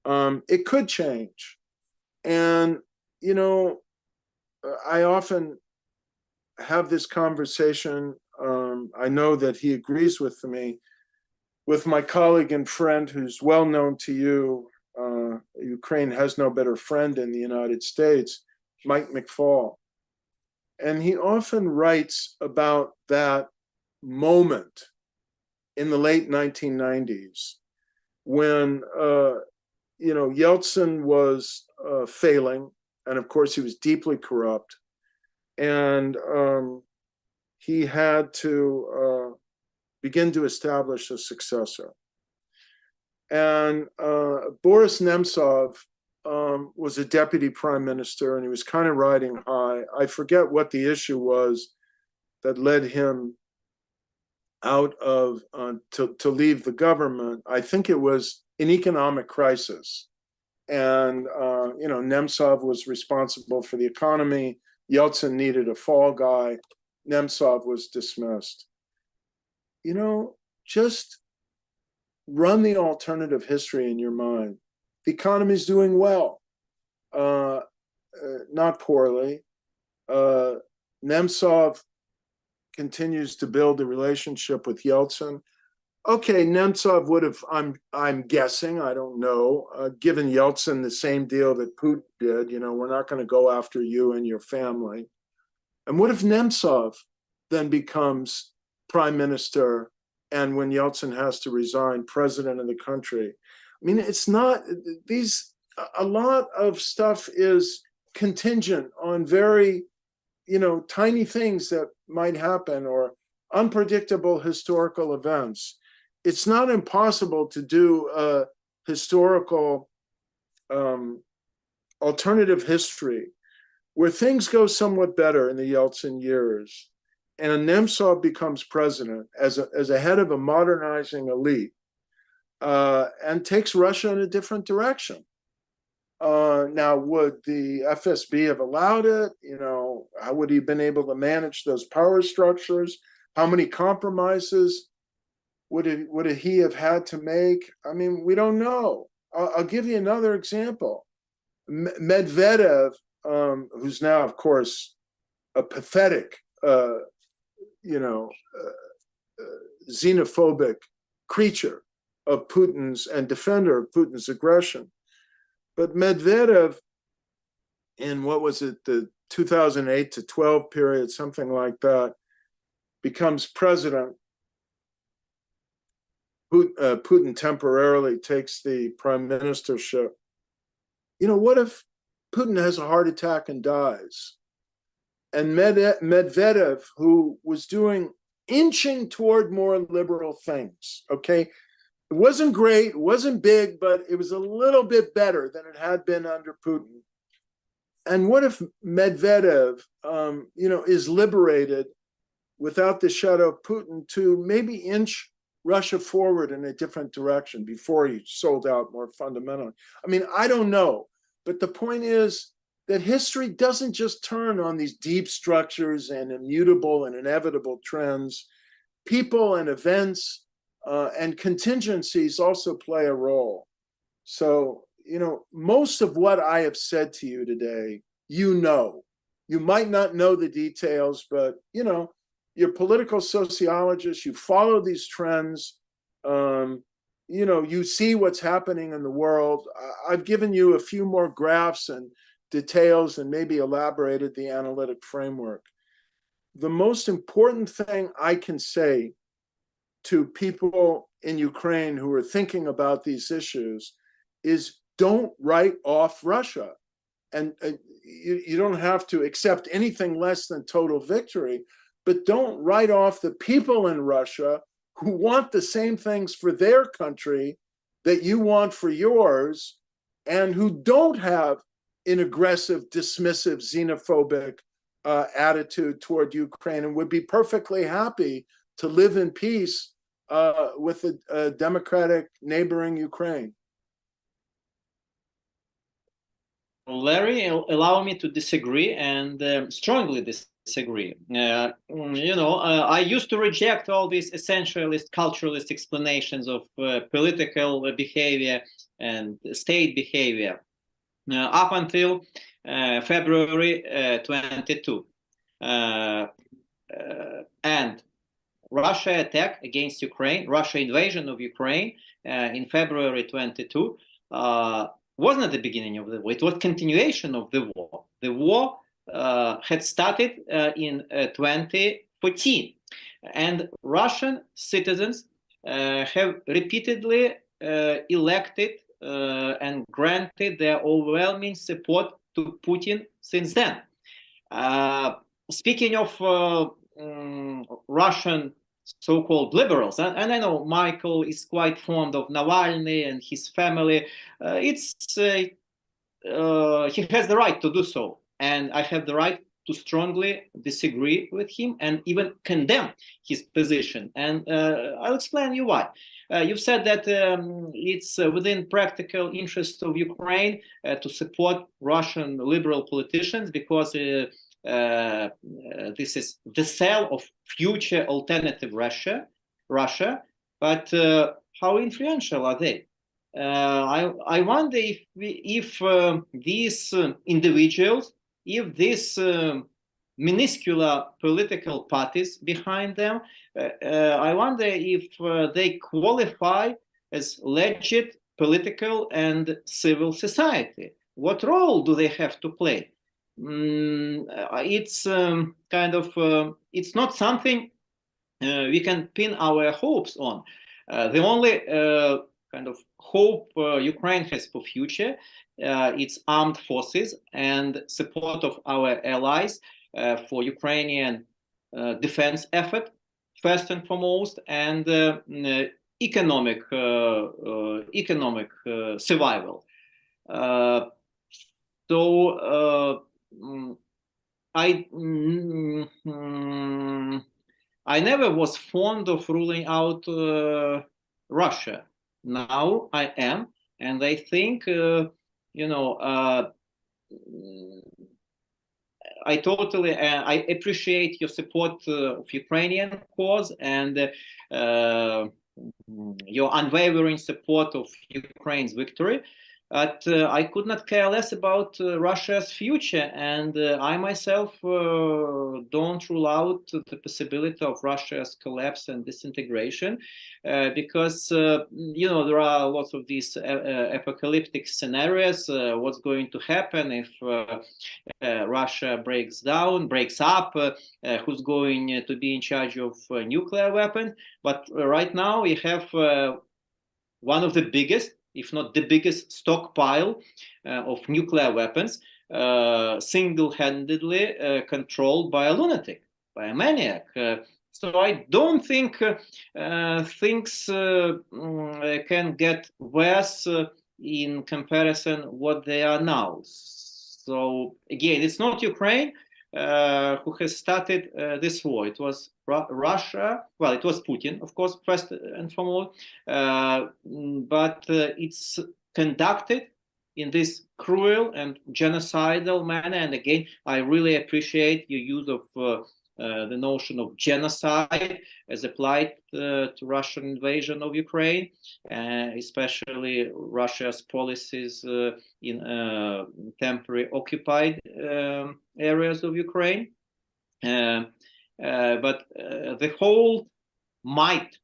It could change. And, I often have this conversation. I know that he agrees with me, with my colleague and friend who's well known to you. Ukraine has no better friend in the United States, Mike McFall. And he often writes about that moment in the late 1990s when, Yeltsin was failing. And of course, he was deeply corrupt. And he had to begin to establish a successor. And Boris Nemtsov was a deputy prime minister, and he was kind of riding high. I forget what the issue was that led him out of to leave the government. I think it was an economic crisis. And, Nemtsov was responsible for the economy. Yeltsin needed a fall guy. Nemtsov was dismissed. Just run the alternative history in your mind. The economy is doing well, not poorly. Nemtsov continues to build a relationship with Yeltsin. Okay, Nemtsov would have, I'm guessing, I don't know, given Yeltsin the same deal that Putin did, we're not going to go after you and your family. And what if Nemtsov then becomes prime minister, and when Yeltsin has to resign, president of the country? I mean, it's not, a lot of stuff is contingent on very, tiny things that might happen or unpredictable historical events. It's not impossible to do a historical alternative history where things go somewhat better in the Yeltsin years, and Nemtsov becomes president as a head of a modernizing elite, and takes Russia in a different direction. Now, would the FSB have allowed it? How would he have been able to manage those power structures? How many compromises would he have had to make? I mean, we don't know. I'll give you another example. Medvedev, who's now, of course, a pathetic, xenophobic creature of Putin's and defender of Putin's aggression. But Medvedev, in what was it, the 2008 to 12 period, something like that, becomes president. Putin temporarily takes the prime ministership. What if Putin has a heart attack and dies? And Medvedev, who was inching toward more liberal things, okay? It wasn't great, it wasn't big, but it was a little bit better than it had been under Putin. And what if Medvedev, is liberated without the shadow of Putin to maybe inch Russia forward in a different direction before he sold out more fundamentally? I mean, I don't know, but the point is that history doesn't just turn on these deep structures and immutable and inevitable trends. People and events and contingencies also play a role. So, most of what I have said to you today, you might not know the details, but, you're political sociologists, you follow these trends, you see what's happening in the world. I've given you a few more graphs and details and maybe elaborated the analytic framework. The most important thing I can say to people in Ukraine who are thinking about these issues is don't write off Russia. And you don't have to accept anything less than total victory, but don't write off the people in Russia who want the same things for their country that you want for yours, and who don't have an aggressive, dismissive, xenophobic attitude toward Ukraine, and would be perfectly happy to live in peace with a democratic neighboring Ukraine. Larry, allow me to disagree, and strongly disagree. I used to reject all these essentialist, culturalist explanations of political behavior and state behavior up until February 22. And Russia attack against Ukraine, Russia invasion of Ukraine in February 22 wasn't the beginning of the war, it was continuation of the war. The war had started in 2014, and Russian citizens have repeatedly elected and granted their overwhelming support to Putin since then. Speaking of Russian so-called liberals, and I know Michael is quite fond of Navalny and his family. He has the right to do so, and I have the right to strongly disagree with him and even condemn his position. And I'll explain you why. You've said that it's within practical interest of Ukraine to support Russian liberal politicians because this is the cell of future alternative Russia. But how influential are they? I wonder if these individuals, if these minuscule political parties behind them, I wonder if they qualify as legit political and civil society. What role do they have to play? It's it's not something we can pin our hopes on. The only kind of hope Ukraine has for future, its armed forces and support of our allies for Ukrainian defense effort, first and foremost, and economic survival. I never was fond of ruling out Russia. Now I am, and I think I totally I appreciate your support of Ukrainian cause and your unwavering support of Ukraine's victory. But I could not care less about Russia's future, and I myself don't rule out the possibility of Russia's collapse and disintegration, because there are lots of these apocalyptic scenarios. What's going to happen if Russia breaks up? Who's going to be in charge of nuclear weapons? But right now we have one of the biggest, if not the biggest, stockpile of nuclear weapons, single-handedly controlled by a lunatic, by a maniac. So I don't think things can get worse in comparison what they are now. So again, it's not Ukraine who has started this war. It was Russia. Well, it was Putin, of course, first and foremost, but it's conducted in this cruel and genocidal manner. And again, I really appreciate your use of the notion of genocide as applied to Russian invasion of Ukraine, especially Russia's policies in temporary occupied areas of Ukraine. But the whole might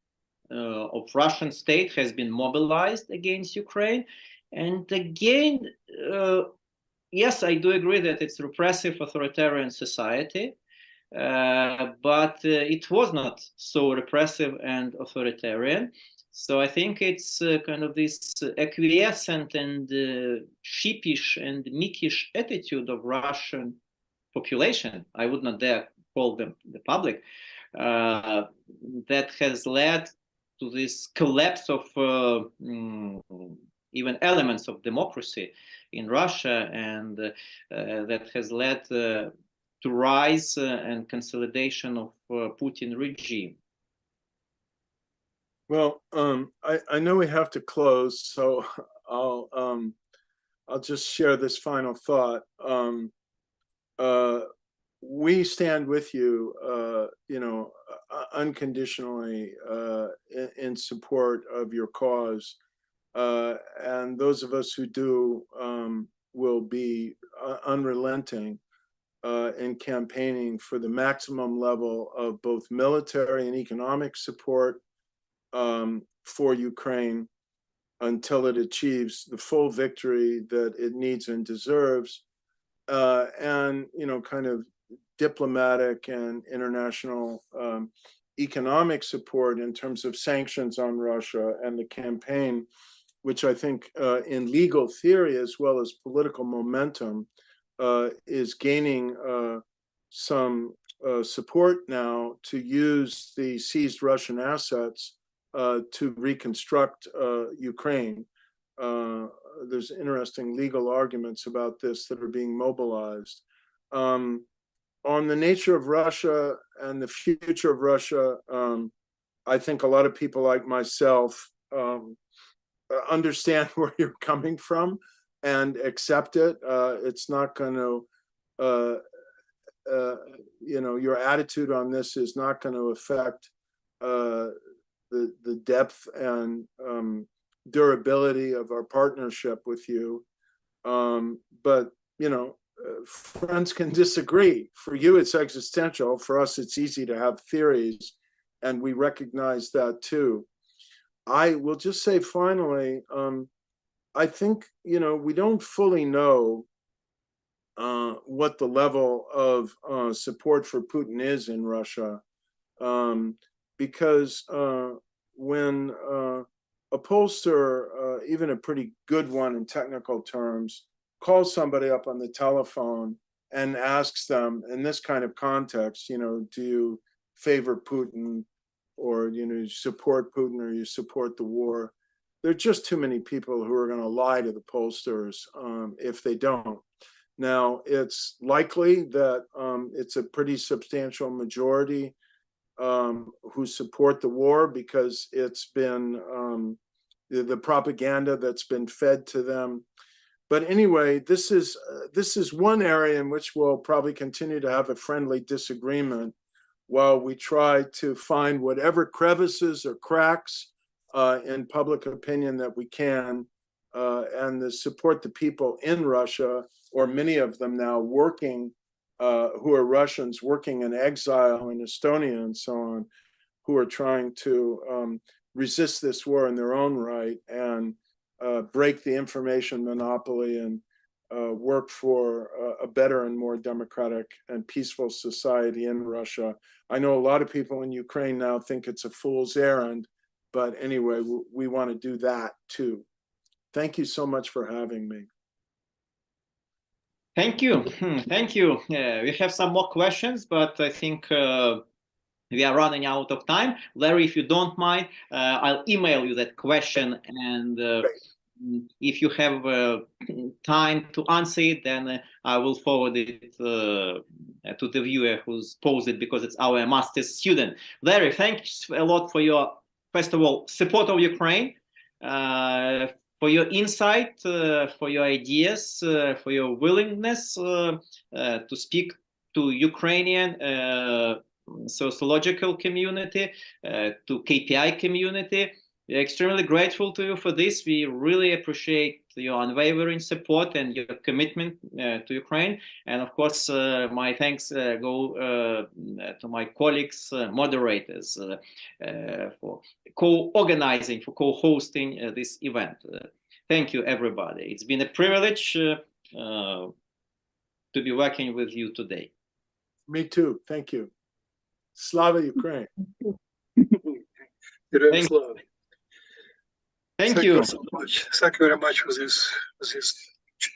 of Russian state has been mobilized against Ukraine. And again, yes, I do agree that it's repressive authoritarian society, but it was not so repressive and authoritarian. So I think it's kind of this acquiescent and sheepish and meekish attitude of Russian population, I would not dare call them the public, that has led to this collapse of even elements of democracy in Russia, and that has led to rise and consolidation of Putin regime. Well, I know we have to close, so I'll just share this final thought. We stand with you, unconditionally in support of your cause, and those of us who do will be unrelenting in campaigning for the maximum level of both military and economic support for Ukraine, until it achieves the full victory that it needs and deserves, and, you know, kind of diplomatic and international economic support in terms of sanctions on Russia and the campaign, which I think in legal theory as well as political momentum is gaining some support now to use the seized Russian assets to reconstruct Ukraine. There's interesting legal arguments about this that are being mobilized. On the nature of Russia and the future of Russia, I think a lot of people like myself understand where you're coming from and accept it. It's not going to, you know, your attitude on this is not going to affect the depth and durability of our partnership with you. But, you know, friends can disagree. For you, it's existential. For us, it's easy to have theories, and we recognize that too. I will just say finally, I think, you know, we don't fully know what the level of support for Putin is in Russia, because when a pollster, even a pretty good one in technical terms, calls somebody up on the telephone and asks them in this kind of context, you know, do you favor Putin, or, you know, you support Putin, or you support the war? There are just too many people who are going to lie to the pollsters if they don't. Now, it's likely that it's a pretty substantial majority who support the war because it's been the propaganda that's been fed to them. But anyway, this is one area in which we'll probably continue to have a friendly disagreement while we try to find whatever crevices or cracks in public opinion that we can, and to support the people in Russia, or many of them now working, who are Russians working in exile in Estonia and so on, who are trying to resist this war in their own right and break the information monopoly and work for a better and more democratic and peaceful society in Russia. I know a lot of people in Ukraine now think it's a fool's errand, but anyway, we want to do that too. Thank you so much for having me. Thank you. Thank you. We have some more questions, but I think we are running out of time. Larry, if you don't mind, I'll email you that question, and if you have time to answer it, then I will forward it to the viewer who's posed it, because it's our master's student. Larry, thanks a lot for your, first of all, support of Ukraine, for your insight, for your ideas, for your willingness to speak to Ukrainian sociological community, to KPI community. We're extremely grateful to you for this. We really appreciate your unwavering support and your commitment to Ukraine. And of course, my thanks go to my colleagues, moderators, for co-organizing, for co-hosting this event. Thank you, everybody. It's been a privilege to be working with you today. Me too. Thank you. Slava Ukraine. Thank Thank you so much. Thank you very much for this